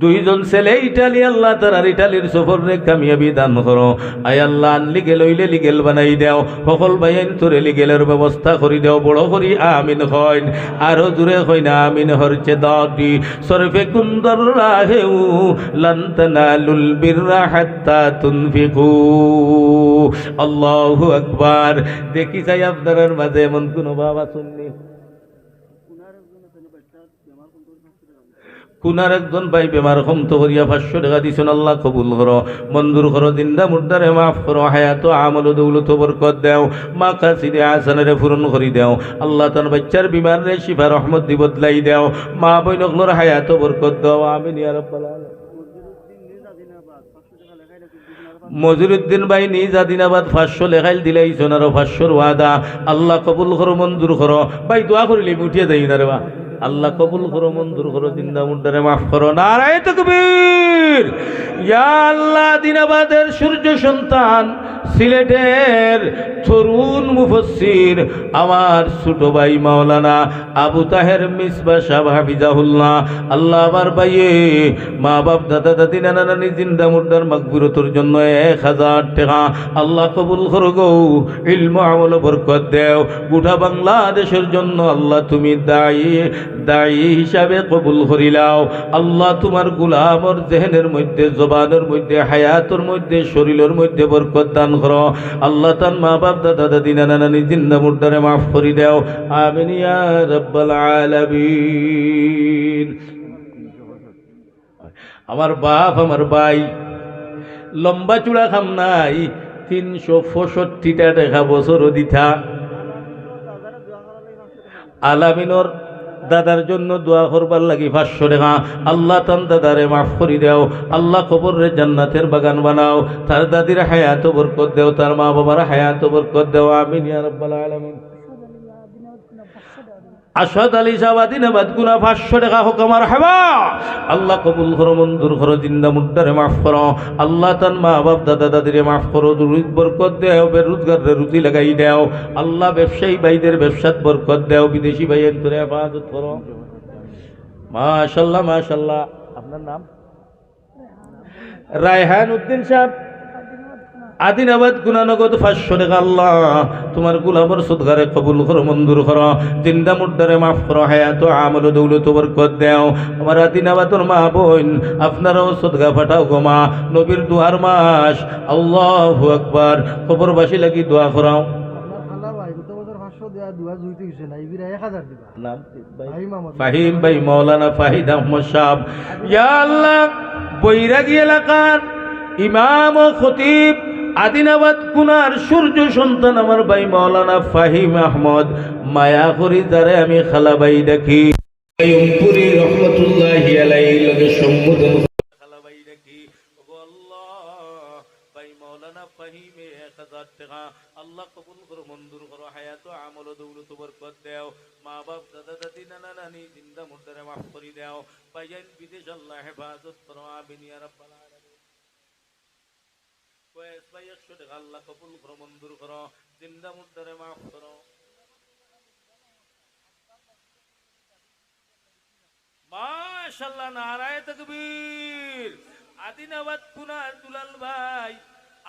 দুইজন ছেলে ইটালি, আল্লাহ তার ইটালির সফর রে কামিয়াবি দান করো। আয় আল্লাহ, লিগেল হইলে লিগেল বানাই দেও, সকল ভাইয়ান তোরে লিগেলের ব্যবস্থা করি দেও। বড় করি আমিন হইন, আরো জুড়ে হই না আমিন। হরচে দাদি সরফে কুন্দর রাহেউ লান তানালুল বিররা হাত্তা তুনফিকু। আল্লাহু আকবার। দেখি যাই আপনার মাঝে এমন কোন বাবা শুননি, কুনার একজন ভাই বেমার কমতো করিয়া 500 টাকা দিছেন, আল্লাহ কবুল করো, মঞ্জুর করো, জিন্দা মুর্দারে মাফ করো, হায়াত আমল দৌলত বরকত দেও, মাকাসিদে হাসানারে পূরণ করি দেও। আল্লাহ তার বাচ্চার বিমার রে শিফা রহমত দি বদলাই দেও, মা বইনগুলোর হায়াত বরকত দাও। আমিন ইয়া রাব্বাল আলামিন। মজুরুদ্দিন ভাই নিজ আদিনাবাদ 500 লেখাইল দিলাইছেন, আরো 500 ওয়াদা। আল্লাহ কবুল করো, মঞ্জুর করো। ভাই দোয়া করিলে উঠিয়ে যাই না রে বা, আল্লাহ কবুল করো, মঞ্জুর করো, জিন্দা মুর্দারে মাফ করো। নারায়ে তাকবীর। ইয়া আল্লাহ, দিনাবাদের সূর্য সন্তান, সিলেটের তরুণ মুফাসসির আমার ছোট ভাই মাওলানা আবু তাহের মিসবাহ সাহেব হাফিজাহুল্লাহ, আল্লাহ আমার ভাইয়ে মা বাপ দাদা দাদি নানা নানি জিন্দা মুর্দার মাগফিরাতের জন্য 1000 টাকা আল্লাহ কবুল করো গো, ইলম আমল বরকত দেও। গোটা বাংলাদেশের জন্য আল্লাহ তুমি দায়ী হিসাবে কবুল করিলাও। আল্লাহ তোমার গোলামর জেহেনের মধ্যে, জবানের মধ্যে, হায়াতের মধ্যে, শরীরের মধ্যে বরকত দান করো। আল্লাহ তার মা বাপ দাদা দাদি নানা নানি জিন্দা মুর্দারে মাফ করি দেও। আমিন ইয়া রাব্বাল আলামিন। আমার বাপ, আমার ভাই লম্বা চূড়া খাম নাই 365টা টাকা বছরও দিতা। আলামিনর দাদার জন্য দোয়া করবার লাগি 500 টাকা। আল্লাহ তান দাদারে মাফ করি দাও, আল্লাহ কবরের জান্নাতের বাগান বানাও, তার দাদির হায়াত বরকত দাও, তার মা বাবার হায়াত বরকত দাও, আমিন ইয়া রাব্বাল আলামিন। আসাদ আলী সাহাবাদিনাবাদ গুনা 500 টাকা হোক আমার হাবা। আল্লাহ কবুল করো, মঞ্জুর করো, জিন্দা মুর্দারে মাফ করো, আল্লাহ তান মা বাপ দাদা দাদিরে মাফ করো, রুজি বরকত দেও, বেরোজগারে রুজি লাগাই দেও, আল্লাহ ব্যবসায়ী ভাইদের ব্যবসাত বরকত দেও, বিদেশি ভাইয়ের তোরে হেফাজত করো। মাশাল্লাহ মাশাল্লাহ। আপনার নাম? রায়হান উদ্দিন সাহেব, আদিনাবাদ গুনানগদ 500 টাকা। আল্লাহ তোমার গুলামর সদকারে কবুল করো, মঞ্জুর করো, জিন্দা মুর্দারে মাফ করো, হায়াত আমল দৌলত বরকত দেও। আমার আদিনাবাদর মা বোন আপনারাও সদকা পাঠাও গো মা, নবীর দুয়ার মাস, আল্লাহু আকবার। কবরবাসী লাগি দোয়া করাও। ফাহিম ভাই, মৌলানা ফাহিদ আহমদ সাহেব, ইয়া আল্লাহ বৈরাগী এলাকার ইমাম ও খতিব আদিনাবাদ কুনার সূর্য সন্তান আমার ভাই মৌলানা ফাহিম আহমদ, মায়া করি যারে আমি খালাবাই দেখি, পুরি রহমতুল্লাহি আলাইহি লগে সম্বোধন খালাবাই দেখি। ওগো আল্লাহ ভাই মৌলানা ফাহিমে 1000 টাকা আল্লাহ কবুল করো, মঞ্জুর করো, হায়াত আমল দৌলত বরকত দেও, মা বাপ দাদা দাদি নানা নানি জিন্দা মুর্দারে মাফ করি দেও, ভাইজান বিদেশ আল্লাহ হেফাজত করো, আমিন ইয়া রাব্বাল আলামিন। ভাই 100 টাকা আল্লাহ কবুল করো, মঞ্জুর করো, জিন্দা মুর্দারে মাফ করো। মাশাআল্লাহ, নারায়ে তাকবীর। আদিনাবাদ কুনার দুলাল ভাই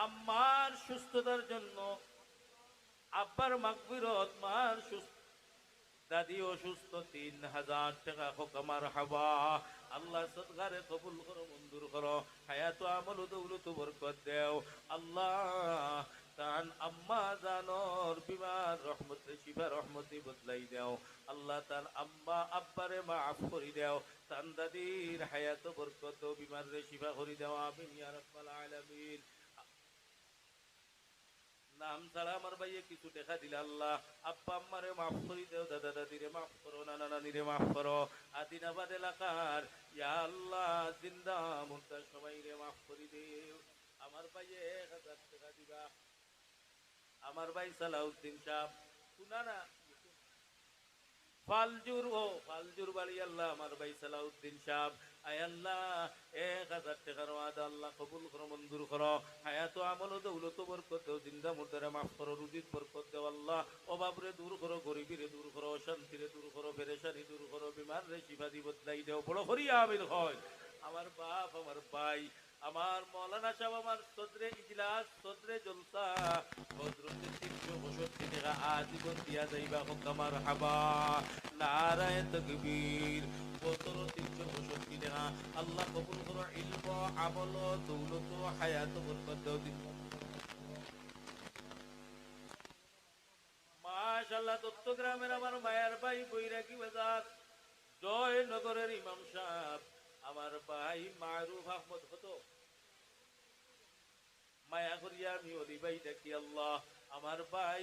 আম্মার সুস্থতার জন্য, আব্বার মাগফিরত, মার সুস্থ, দাদি অসুস্থ, 3000 টাকা হোক আমার হাবা। আল্লাহ সদকারে কবুল করো, মঞ্জুর করো, হায়াত আমল দৌলত বরকত দেও। আল্লাহ তান আম্মা জানর বিমার রহমতে শিফা রহমতি বদলাই দেও। আল্লাহ তান আম্মা আব্বারে মাফ করি দেও, তান দাদির হায়াত বরকত বিমার রে শিফা করি দেও, আমিন ইয়া রাব্বাল আলামিন। নাম ছাড়া আমার ভাইয়ে কিছু দেখা দিলে আল্লাহ আব্বা আম্মারে মাফ করি দেও, দাদা দাদিরে মাফ করো, নানা নানিরে মাফ করো। আদিনাবাদ এলাকার ইয়া আল্লাহ জিন্দা মুর্দা সবাইরে মাফ করি দেও। আমার ভাইয়ে 1000 টাকা দিবা। আমার ভাই সালাউদ্দিন সাহেব শুনা না ফালজুর বাড়ি, আল্লাহ আমার ভাই সালাউদ্দিন সাহেব, আয় আল্লাহ 1000 টাকার ওয়াদা আল্লাহ কবুল করো, মঞ্জুর করো, হায়াত আমল দৌলত বরকত দেও, জিন্দা মুর্দারে মাফ করো, রুজিত বরকত দেও। আল্লাহ অভাবরে দূর করো, গরিবীরে দূর করো, অশান্তিরে দূর করো, পেরেশানি দূর করো, বিমার রে শিফাদি বদলাই দেও, বড় করি আমিন হয়। আমার বাপ, আমার ভাই, আমার মৌলানা সাহেব, আমার সদরে ইজলাস, সদরে জলসা, হযরতে 365 টাকা আজীবন দিয়া যাইবা হোক আমার হাবা। নারায়ে তাকবীর। 365 টাকা আল্লাহ কবুল করো, ইলম আমল দৌলত হায়াত বরকত দাও। মাশাআল্লাহ। চট্টগ্রামের আমার মায়ার ভাই বৈরাগী বাজার জয়নগরের ইমাম সাহেব আমার ভাই মারুফ আহমদ, হতো মায়া করিয়া আমি অলি ভাই দেখি। আল্লাহ আমার ভাই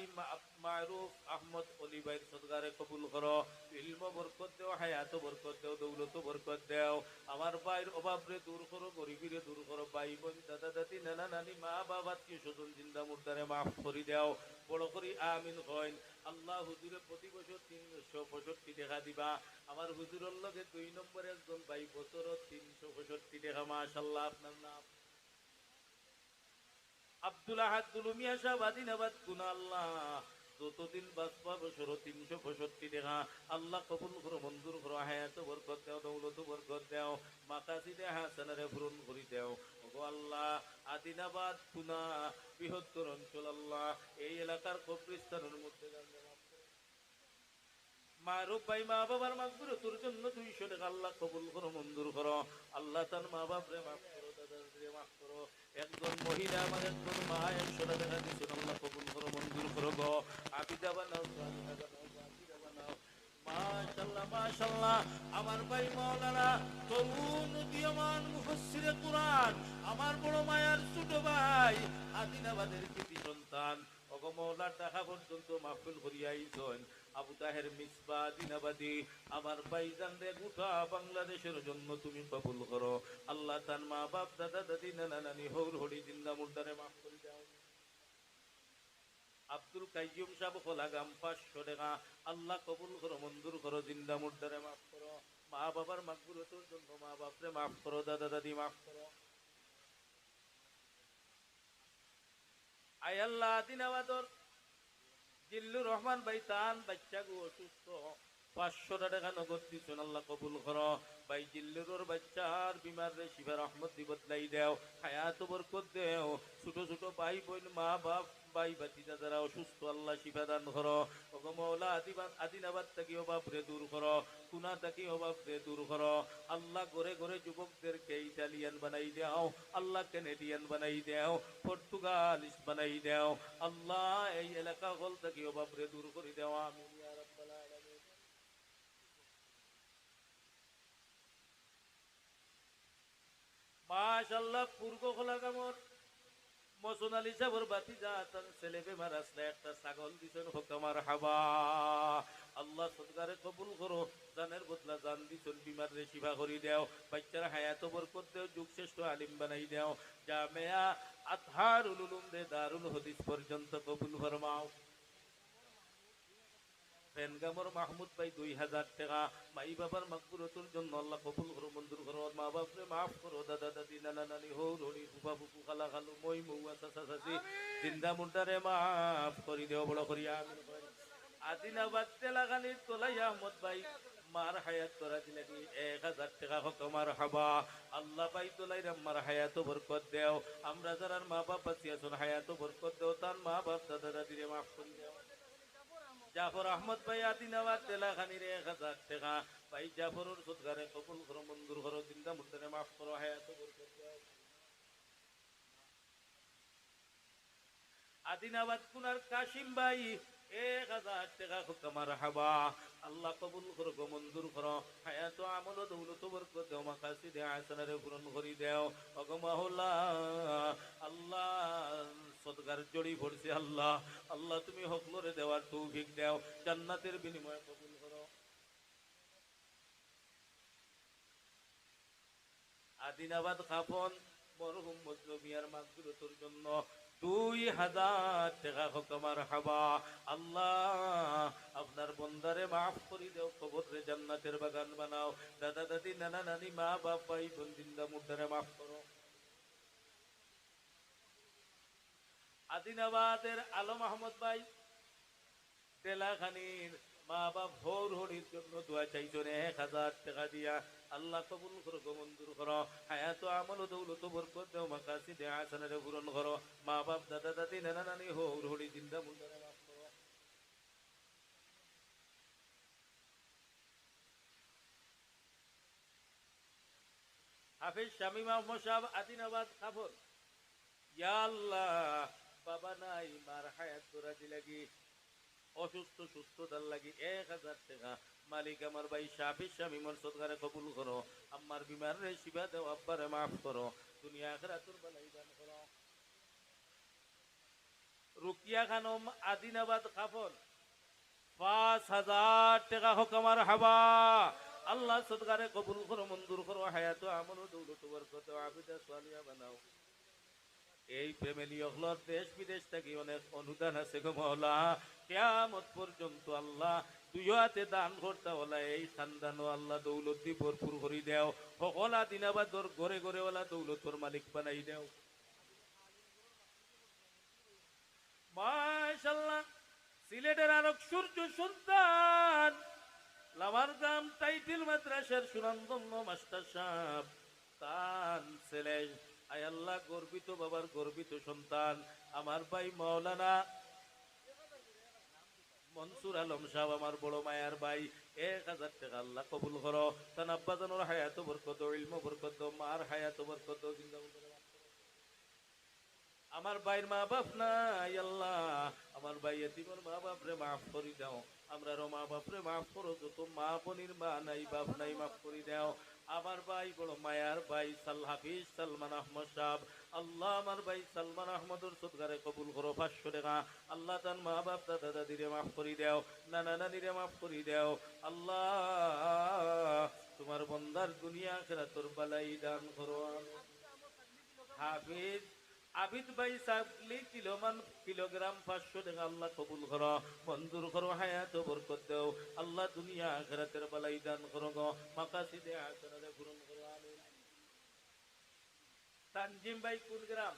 মারুফ আহমদ অলি ভাইয়ের সদকারে কবুল করো, ইলম বরকত দেও, হায়াত বরকত দেও, দৌলত বরকত দেও। আমার ভাইয়ের অভাবরে দূর করো, গরিবীরে দূর করো, ভাই বোন দাদা দাদি নানা নানি মা বাবা আত্মীয় স্বজন জিন্দা মুর্দারে মাফ করি দেও, বড় করি আমিন হইন। আল্লাহ হুজুরে প্রতি বছর 365 টাকা দিবা। আমার হুজুরের লগে 2 নম্বরে একজন ভাই বছর 365 টাকা। মাশাআল্লাহ। আপনার নাম? আব্দুল আহাদ দুলুমিয়া সাহেব, আদিনাবাদ গুনা। আল্লাহ যতদিন বাঁচবা বছর 365 টাকা আল্লাহ কবুল করো, মঞ্জুর করো, হায়াত বরকত দেও, দৌলত বরকত দেও, মাকাসিদে হাসানারে পূরণ করি দেও। ওগো আল্লাহ আদিনাবাদ গুনা বৃহত্তর অঞ্চল, আল্লাহ এই এলাকার কবরস্থানের মধ্যে মারুফ ভাই মা বাবার মাগফিরাতের জন্য 200 টাকা আল্লাহ কবুল করো, মঞ্জুর করো। আল্লাহ তার মা বাপরে মাফ করো, দাদারে মাফ করো। একজন মহিলা আমার একজন মা 100 টাকা দিচ্ছেন, আল্লাহ কবুল করো, মঞ্জুর করো গো। আবিদা বানাও, সালিহা বানাও, জাকিরা বানাও। মাশাআল্লাহ। মাশাআল্লাহ আমার ভাই মাওলানা তরুণ উদীয়মান মুফাসসিরে কুরআন আমার বড় মায়ার ছোট ভাই আদিনাবাদের কৃতি সন্তান ওগো মাওলার টাকা পর্যন্ত মাহফিল করিয়া আইছেন আবু তাহের মিসবা আদিনাবাদী আমার ভাইজান রে গোটা বাংলাদেশের জন্য তুমি কবুল করো আল্লাহ তার মা বাপ দাদা দাদি নানা নানি হৌর হরি জিন্দা মুর্দারে মাফ করে দাও আব্দুল কাইয়ুম সাহেব খোলাগাম 500 টাকা আল্লাহ কবুল করো মঞ্জুর করো জিন্দা মুর্দারে মাফ করো মা বাবার মাগফিরাতের জন্য মা বাপরে মাফ করো দাদা দাদি মাফ করো আয় আল্লাহ দিনাবাদর জিল্লুর রহমান ভাই তান বাচ্চা গো অসুস্থ 500 টাকা নগদ দিছেন আল্লাহ কবুল করো ভাই জিল্লুর বাচ্চার বিমার রে শিফা রহমত দি বদলাই দাও হায়াত বরকত দাও ছোট ছোট ভাই বোন মা বাপ ভাই ভাতিজা যারা অসুস্থ আল্লাহ শিফা দান করো ওগো মাওলা আদিনাবাদ থেকে অভাবরে দূর করো কুনা থেকে অভাবরে দূর করো আল্লাহ ঘরে ঘরে যুবকদেরকে ইটালিয়ান বানাই দাও আল্লাহ কানাডিয়ান বানাই দাও পর্তুগালিস বানাই দাও আল্লাহ এই এলাকা হল থেকে অভাবরে দূর করে দাও আমিন ইয়া রাব্বাল আলামিন মাশাআল্লাহ পূর্ব খোলাগামর মসুন আলী সাহেবের বাতিজা তার ছেলে বেমার আসলে একটা ছাগল দিছেন হুকামার হাবা আল্লাহ সদকারে কবুল করো জানের বদলা জান দিছেন বিমার রে শিফা করি দাও বাচ্চার হায়াত বরকত দাও যুগ শ্রেষ্ঠ আলিম বানাই দাও জামিয়া আতহারুল উলুম দে দারুল হাদিস পর্যন্ত কবুল ফরমাও ফেনগামর মাহমুদ ভাই 2000 টাকা মাই বাবার মাগফিরাতের জন্য আল্লাহ কবুল করো মঞ্জুর করো মা বাপরে মাফ করো দাদা দাদি নানা নানি হৌর হরি ফুফা ফুফু খালা খালু মই মৌয়া চাচা চাচি জিন্দা মুর্দারে মাফ করি দেও বড় করি আমিন আদিনাবাদ তেলাগানির তোলাই আহমদ ভাই মার হায়াত তোরা দিলে 1000 টাকা হোক আমার হাবা আল্লাহ ভাই তোলাই আমার হায়াত বরকত দেও আমরা যারা মা বাপ আছি আছেন হায়াত বরকত দেও তার মা বাপ দাদা দাদিরে মাফ করে দেও জাফর আহমদ ভাই আদিনাবাদ তেলাখানির 1000 টাকা ভাই জাফরের সদকারে কবুল করো মঞ্জুর করো জিন্দা মুর্দারে মাফ করো হায়াত বরকত দাও আদিনাবাদ কুনার কাশিম ভাই 1000 টাকা হুকামার হাবা আল্লাহ কবুল করো গো মঞ্জুর করো হায়াত আমল দৌলত বরকত দাও মাকাসিদে হাসানারে পূরণ করি দাও ওগো মাওলা আল্লাহ সদকার জড়ি পড়ছে আল্লাহ আল্লাহ তুমি হকলরে দেওয়ার তৌফিক দাও জান্নাতের বিনিময়ে কবুল করো আদিনাবাদ খাফন মরহুম মজনু মিয়ার মাগফিরাতের জন্য 2000 টাকা হুকামার হাবা আল্লাহ আপনার বন্দারে মাফ করে দাও কবরে জান্নাতের বাগান বানাও দাদা দাদি নানা নানি মা বাপ ভাই বোন জিন্দা মুর্দারে মাফ করো আদিনাবাদের আলম আহমদ ভাই তেলাখানির মা বাপ হৌর হরির জন্য দোয়া চাইছেন 1000 টাকা দিয়া আল্লাহ কবুল করো গো মঞ্জুর করো হায়াত আমল দৌলত বরকত দাও মাকাসিদে হাসানারে পূরণ করো মা বাপ দাদা দাদি নানা নানি হৌর হরি জিন্দা মুর্দারে মাফ করো হাফিজ শামীম আহমদ সাহেব আদিনাবাদ খাফর ইয়া আল্লাহ বাবা নাই মার হায়াত তোরা দিলাগি অসুস্থ সুস্থতার লাগি 1000 টাকা মালিক আমার ভাই শাফি শামীমর সদকারে কবুল করো আমার বিমার রে শিবা দাও আব্বারে মাফ করো দুনিয়া আখিরাতুর বালাই দান করো রুকিয়া খানম আদিনাবাদ খাফর 5000 টাকা হোক আমার হাবা আল্লাহ সদকারে কবুল করো মঞ্জুর করো হায়াত আমল দৌলত বরকত আবিদা সালিয়া বানাও এই ফ্যামিলি হলর দেশ বিদেশ থেকে অনেক অনুদান আছে গো মাওলা কিয়ামত পর্যন্ত আল্লাহ দুই হাতে দান করতে ওলা এই খানদান আল্লাহ দৌলত দি ভরপুর করে দেও সকলা দিনাবাদর ঘরে ঘরে ওলা দৌলতর মালিক বানাই দেও মাশাআল্লাহ সিলেটের আরক সূর্য সন্তান লামারগাম টাইটেল মাদ্রাসার সুনামধন্য মাস্টার সাহেব তান ছেলে আয় আল্লাহ গর্বিত বাবার গর্বিত সন্তান আমার ভাই মাওলানা মনসুর আলম সাহেব আমার বড় মায়ার ভাই 1000 টাকা আল্লাহ কবুল করো তান আব্বা জানোর হায়াত বরকত ইলম বরকত মার হায়াত বরকত জিন্দাবাদ আমার ভাইয়ের মা বাপ নাই আল্লাহ আমার ভাই এতিমর মা বাপরে মাফ করে দাও, আমরারও মা বাপরে মাফ করো, যত মা বোনের মা নাই বাপ নাই মাফ করে দাও। আমার ভাই বড় মায়ার ভাই হাফিজ সালমান আহমদ সাহেব, আল্লাহ আমার ভাই সালমান আহমদর সদকারে কবুল করো 500 টাকা। আল্লাহ তার মা বাপ দাদা দাদিরে মাফ করে দাও, নানা নানিরে মাফ করে দাও। আল্লাহ তোমার বন্দার দুনিয়া আখিরাতের বালাই দান করো। হাফিজ আবিদ ভাই সাবলি কিলোগ্রাম 500 টাকা আল্লাহ কবুল করো, মঞ্জুর করো, হায়াত বরকত দাও। আল্লাহ দুনিয়া আখিরাতের বালাই দান করো গো, মাকাসিদে হাসানাতে পূরণ করো, আমিন। তানজিম ভাই কোন গ্রাম?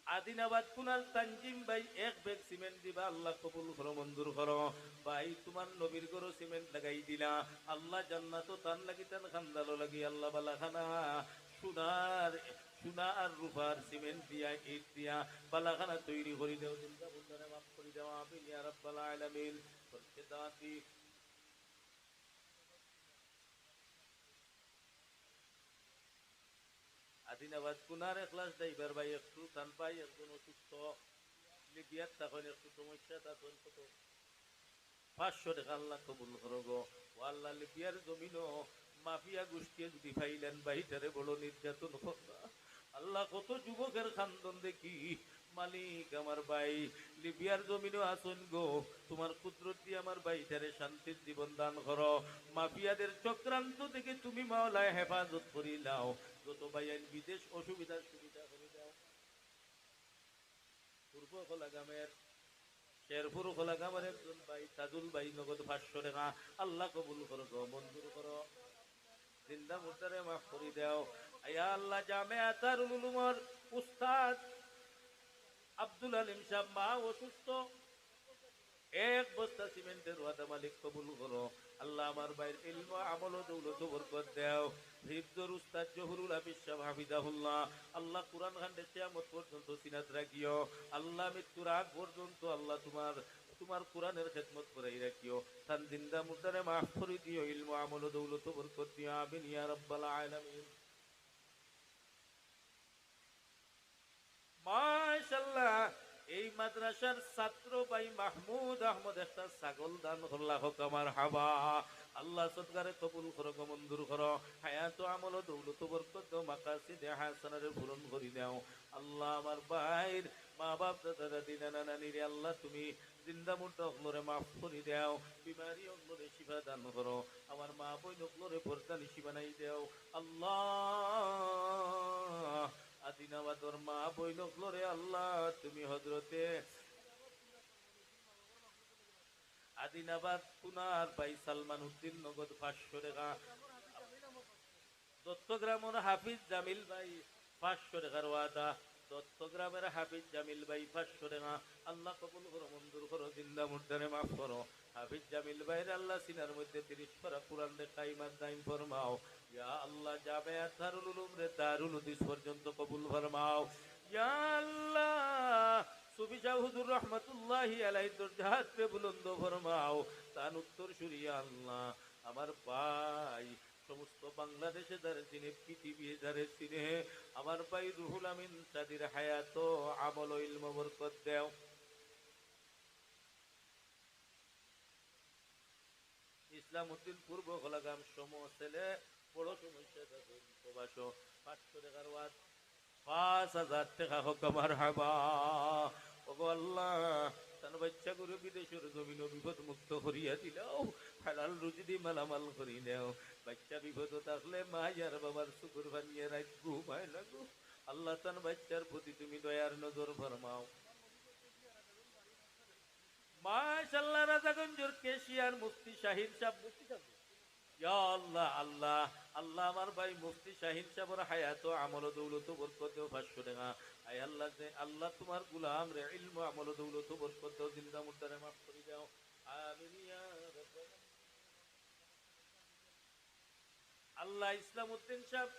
আদিনাবাদ কুনার তানজিম ভাই 1 ব্যাগ সিমেন্ট দিবা, আল্লাহ কবুল করো, মঞ্জুর করো। ভাই তোমার নবীর ঘর সিমেন্ট লাগাই দিলা, আল্লাহ জান্নাতও তান লাগি তান খান্দালো লাগি আল্লাহ বালাখানা সোনার সোনা আর রূপার সিমেন্ট দিয়া ইট দিয়া বালাখানা তৈরি করে দেও, চিন্তা বুঝারে মাফ করে দেওয়া, আমিন ইয়া রাব্বাল আলামিন। বরকতাতি আদিনাবাদ কুনার এখলাস ড্রাইভার ভাই একটু টান পাই, একজন অসুস্থ লিবিয়ার তখন একটু সমস্যা, তখন কত 500 টাকা আল্লাহ কবুল করো গো। ও আল্লাহ লিবিয়ার জমিনও মাফিয়া গোষ্ঠী যদি ফাইলেন বাহিটারে বড় নির্যাতন করবা, আল্লাহ কত যুবকের খান্দন দেখি। মালিক আমার ভাই লিবিয়ার জমিনও আসুন গো, তোমার কুদরত দিয়ে আমার ভাইটারে শান্তির জীবন দান করো। মাফিয়াদের চক্রান্ত থেকে তুমি মাওলায় হেফাজত করি নাও, যত ভাইয়ান বিদেশ অসুবিধার সুবিধা করে দাও। পূর্ব খোলাগামের শেরপুর খোলাগামের একজন ভাই তাজুল ভাই নগদ 500 টাকা আল্লাহ কবুল করো গো, মঞ্জুর করো, জিন্দা মুর্দারে মাফ করে দাও। আয়া আল্লাহ জামিয়া দারুল উলুমের উস্তাদ আব্দুল আলিম সাহেব মা অসুস্থ, 1 বস্তা সিমেন্টের ওয়াদা মালিক কবুল করো। আল্লাহ আমার ভাইয়ের ইলম আমল ও দৌলত বরকত দাও। হিফজুর উস্তাদ জহুরুল হাফিজ সাহেব হাফিজাহুল্লাহ, আল্লাহ কুরআন খান্ডে কিয়ামত পর্যন্ত সিনাত রাখিও। আল্লাহ মৃত্যুর আগ পর্যন্ত আল্লাহ তোমার কোরআনের খেদমত করাই রাখিও। তান জিন্দা মুর্দারে মাফ করে দিও, ইলম আমল ও দৌলত বরকত দিও, আমিন ইয়া রাব্বাল আলামিন। মাশাআল্লাহ এই মাদ্রাসার ছাত্র ভাই মাহমুদ আহমদ একটা ছাগল দান করলা, হোক আমার হাবা। আল্লাহ সদকারে কবুল করো গো, মঞ্জুর করো, হায়াত আমল ও দৌলত বরকত দাও, মাকাসিদে হাসানারে পূরণ করে দাও। আল্লাহ আমার ভাইর মা বাপ দাদা দাদি নানা নানিরে আল্লাহ তুমি জিন্দা মুর্দা অগলরে মাফ করে দাও, বিমারি অগলরে শিফা দান করো, আমার মা বই অগলরে পর্দা নিশি বানাই দাও। আল্লাহ আদিনাবাদর মা বই নকলরে আল্লাহ তুমি হজরতে আদিনাবাদ কুনার ভাই সালমান উদ্দিন নগদ 500 টাকা, দত্তগ্রামের হাফিজ জামিল ভাই 500 টাকার ওয়াদা, দত্তগ্রামের হাফিজ জামিল ভাই 500 টাকা আল্লাহ কবুল করো, মঞ্জুর করো, জিন্দা মুর্দারে মাফ করো। হাফিজ জামিল ভাইয়ের আল্লাহ সিনার মধ্যে 30 পারা কোরআন রে কাইমাত দাইম ফরমাও। ইয়া আল্লাহ জামিয়া দারুল উলুম রে দারুল হাদিস পর্যন্ত কবুল ফরমাও। ইয়া আল্লাহ সুফি শাহ হুজুর রহমাতুল্লাহি আলাইহি দরজাত পে বুলন্দ ফরমাও। তান উত্তর সুরিয়া আল্লাহ আমার ভাই সমস্ত বাংলাদেশে যারা চিনে, পৃথিবী যারা চিনে, আমার ভাই রুহুল আমিন তাদের হায়াত আমল ইলম বরকত দেও। ইসলাম উদ্দিন পূর্ব খোলাগাম সময় ছেলে বড় সমস্যা প্রবাস 500 টাকার ওয়াজ 5000 টাকা হোক আমার হাবা। ওগো আল্লাহ তার বাচ্চা করে বিদেশের জমিন বিপদ মুক্ত করিয়া দিলাও, হালাল রুজি দি মালামাল করি নেও। বাচ্চা বিপদ থাকলে মা আর বাবার শুকুর বানিয়ে রাখ ঘুমায় লাগো। আল্লাহ তার বাচ্চার প্রতি তুমি দয়ার নজর ফরমাও। মাশাআল্লাহ রাজাগঞ্জের কেশিয়ার মুফতি শাহিন সাহেব, মুফতি সাহেব ইয়া আল্লাহ আল্লাহ আল্লাহ আমার ভাই মুফতি শাহিন সাহেবের হায়াত আমল দৌলত বরকত দেও 500 টাকা। আয় আল্লাহ যে আল্লাহ তোমার গুলাম রে ইলম আমল দৌলত বরকত দেও, জিন্দা মুর্দারে মাফ করে দাও, আমিন ইয়া রাব্বাল। আল্লাহ ইসলাম উদ্দিন সাহেব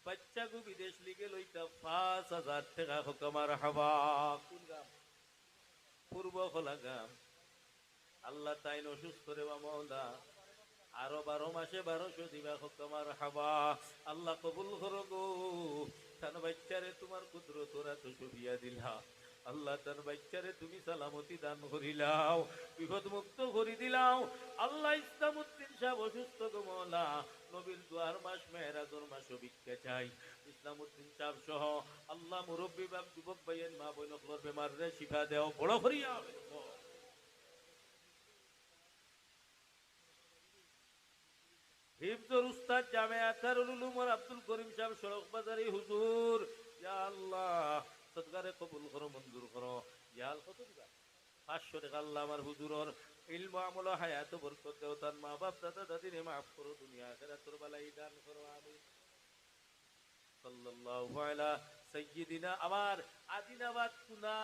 বাচ্চা গো বিদেশ লিগে লইতা 5000 টাকা হোক আমার হাবা। কোন গ্রাম? পূর্ব খোলাগাম। আল্লাহ তাইন অসুস্থ রে বা মওলা, আরো 12 মাসে 1200 দিবা হোক আমার হাবা। আল্লাহ কবুল করো গো, তান বাচ্চারে তোমার কুদরত ওরা তো সুবিয়া দিলা। আল্লাহ তার বাচ্চারে তুমি সালামতি দান করিলাও, বিপদ মুক্ত করি দিলাও। আল্লাহ ইসলামউদ্দিন সাহেব অসুস্থ গো মওলা, নবীর দুয়ার মাস মেহরাজুর মাস ভিক্ষা চাই। ইসলামউদ্দিন সাহেব সহ আল্লাহ মুরব্বী বাপ যুবক ভাইয়ের মা বোন সকলের বেমার রে শিফা দেও, বড় করিয়া হিফজুর উস্তাদ জামে আতারুল উলুম ওর আব্দুল করিম সাহেব সড়ক বাজারি হুজুর, ইয়া আল্লাহ সদকারে কবুল করো, মঞ্জুর করো। ইয়াল কত দিবা 500 টাকা আল্লাহ আমার হুজুরর ইলম আমল হায়াত বরকত দেও, তার মা বাপ দাদা দাদিরে মাফ করো, দুনিয়া আখিরাতের বালাই দান করো, আমিন। সাল্লাল্লাহু আলা সাইয়্যিদিনা। আমার আদিনাবাদ কুনা,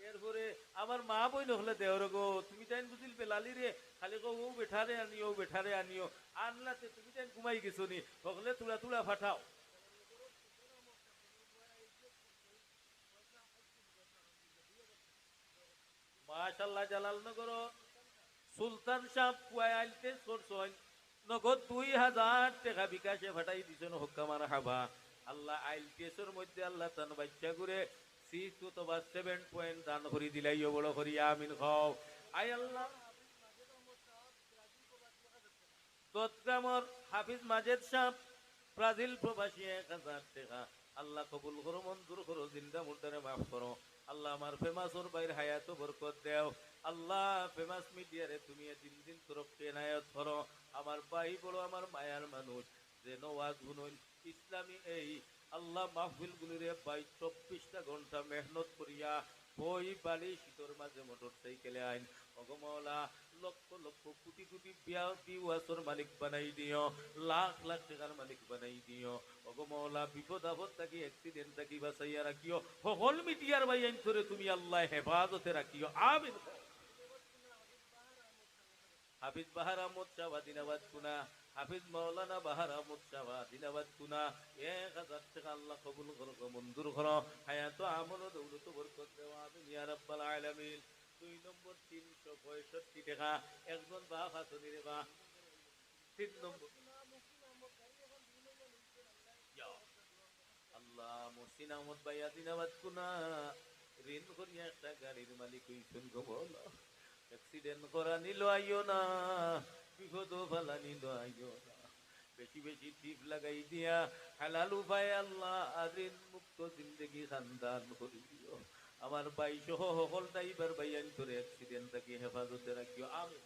এরপরে আমার মা বইন হলে দেওর গো, তুমি তাই বুঝিল বেলালি রে, খালি গো ও বেঠারে আনিও, বেঠারে আনিও, আনলাতে তুমি তাই ঘুমাই গেছো নি, হকলে তুলা তুলা ফাটাও। মাশাআল্লাহ জালালনগর সুলতান শাহ পুয়াই আইলতে সরসন নগদ 2000 টাকা বিকাশে ফাটাই দিছেন, হক্কা মার হাবা। আল্লাহ আইলটিএসের মধ্যে আল্লাহ তান বাচ্চা করে 6 অথবা 7 পয়েন্ট দান করি দিলাইও, বড় করি আমিন খাও। আই আল্লাহ চট্টগ্রামর হাফিজ মাজেদ সাহেব ব্রাজিল প্রবাসী 1000 টাকা, আল্লাহ কবুল করো, মঞ্জুর করো, জিন্দা মুর্দারে মাফ করো। আল্লাহ আমার ফেমাস ওর বাইর হায়াত বরকত দেও। আল্লাহ ফেমাস মিডিয়ারে তুমি দিন দিন তরফকে এনায়ত করো। আমার ভাই বড় আমার মায়ার মানুষ যে নওয়াজ গুনুন ইসলামী এই আল্লাহ মাহফিল গুলিরে 24টা ঘন্টা মেহনত করিয়া বই বালি শীতর মাঝে মোটর সাইকেলে আইন, অগমলা লক্ষ লক্ষ কোটি কোটি বিওয়াসর মালিক বানাই দিও, লাখ লাখ টাকার মালিক বানাই দিও। অগমলা বিপদ আপদ থাকি অ্যাক্সিডেন্ট থাকি বাঁচাইয়া রাখিও, সকল মিডিয়ার ভাই আইন ধরে তুমি আল্লাহ হেফাজতে রাখিও, আমিন। হাফিজ বাহার আহমদ শাহ আদিনাবাদ কুনা, হাফিজ মাওলানা বাহার আহমদ শাহ আদিনাবাদ কুনা 1000 টাকা আল্লাহ কবুল করো, মঞ্জুর করো, হায়াত আমল ও দৌলত বরকত দেও, আমিন ইয়া রাব্বাল আলামিন। 2 নম্বর 365 টাকা একজন বাপ হাসনি রে বা। 3 নম্বর ইয়া আল্লাহ মুহসিন আহমদ ভাই আদিনাবাদ কুনা ঋণ করিয়া একটা গাড়ির মালিক হইছেন গো বলো, অ্যাক্সিডেন্ট করা নিল আইও না, বিপদ ফালা নিল আইও না, বেশি বেশি টিপ লাগাই দিয়া হালাল উপায় আল্লাহ ঋণ মুক্ত জিন্দগি খানদান করে দিও। আমার ভাই সহ সকল ড্রাইভার ভাইয়ান করে অ্যাক্সিডেন্ট থাকি হেফাজতে রাখিও, আমি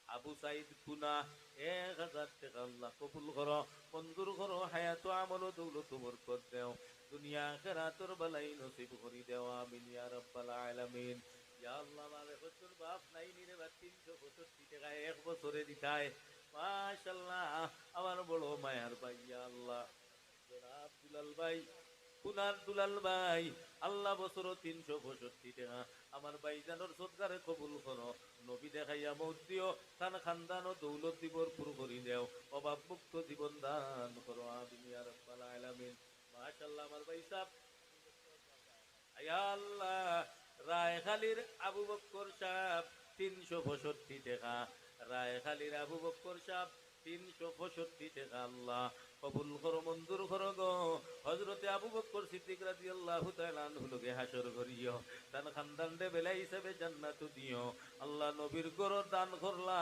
আবু সাইদ কুনা 1000 টাকা আল্লাহ কবুল করো, মঞ্জুর করো, হায়াত আমল দৌলত বরকত দেও, দুনিয়া আখিরাতের বালাই নসিব করি দেও, আমিন ইয়া রাব্বাল আলামিন। ইয়া আল্লাহ আমার বছর বাপ নাই নিরে বা 365 টাকা এক বছরে দিতায়, মাশাআল্লাহ আমার বড় মায়ার ভাই ইয়া আল্লাহ জনাব দুলাল ভাই কুনার দুলাল ভাই, আল্লাহ বছর 365 টাকা আমার ভাইজানোর সদকারে কবুল করো, নবী দেখাইয়া মৌত দিও, তান খানদান ও দৌলত দিবর পুরো করি দেও, অভাব মুক্ত জীবন দান করো, আমিন ইয়া রাব্বাল আলামিন। মাশাআল্লাহ আমার ভাই সাহেব আয়া আল্লাহ রায়খালীর আবু বক্কর সাহেব 365 টাকা, রায়খালীর আবু বক্কর সাহেব 365 টাকা আল্লাহ কবুল করো, মঞ্জুর করো গো। হযরতে আবু বকর সিদ্দিক রাদিয়াল্লাহু তাআলা আনহু লগে হাসর করিও, তান খানদান দে বেলা হিসাবে জান্নাত দিও। আল্লাহ নবীর ঘর দান করলা,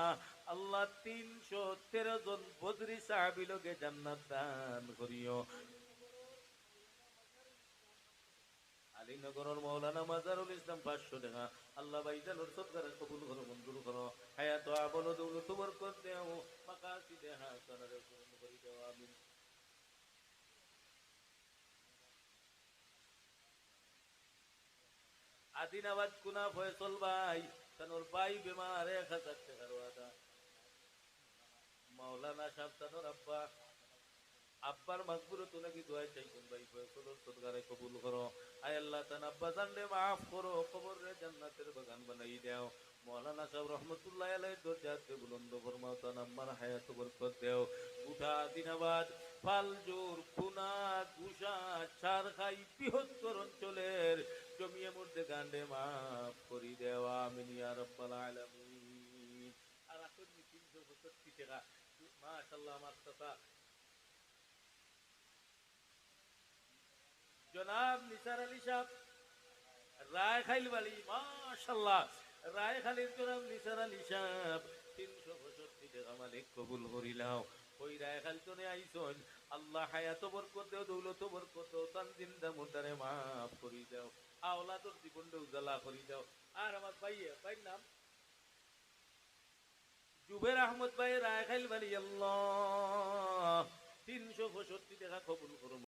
আল্লাহ 313 জন বদরি সাহাবী লগে জান্নাত দান করিও। আলীনগরের মৌলানা মাজারুল ইসলাম 500 টাকা আল্লাহ ভাইজানোর সদকারে কবুল করো, মঞ্জুর করো, হায়াত আমল দৌলত বরকত দেও, মাকাসিদে হাসানারে পূর্ণ করে দেও, আমিন। আদিনাবাদ কুনা ফয়সল ভাই তানোর ভাই বেমার 1000 টাকার ওয়াদা, মাওলানা সাহেব তানোর আব্বা আব্বার মাগফিরাত লাগি দোয়া চাইছেন ভাই ফয়সলের সদকারে কবুল করো, আয় আল্লাহ তান আব্বা জানলে মাফ করো, কবর রে জান্নাতের বাগান বানাই দাও। মাওলানা সাহেব রহমতুল্লাহ আলাইহি দরজাতে বুলন্দ ফরমাও, তান আম্মার হায়াত বরকত দেও। উঠা দিনাবাদ ফালজুর খুনা গুসা চারখাই বৃহত্তর অঞ্চলের জমিয়ে মধ্যে গান্ডে মাফ করি দেওয়া, আমিন ইয়া রাব্বাল আলামিন। আর এখন 365 টাকা মাশাআল্লাহ আমার চাচা জনাব নিসার আলী সাহেব রায় খাইল বালি মাশাল্লাহ রায় খালির জনাব নিসার আলী সাহেব 365 টাকা মালিক কবুল করিলাও ওই রায় খাল চলে আইসন আল্লাহ হায়াত বরকত দেও দৌলত বরকত দেও তানজিম দামুদারে মাফ করি দাও আওলাদর জীবনটা উজালা করি দাও আর আমার ভাইয়ের নাম জুবের আহমদ ভাই রায় খাইল বালি আল্লাহ 365 টাকা কবুল করুন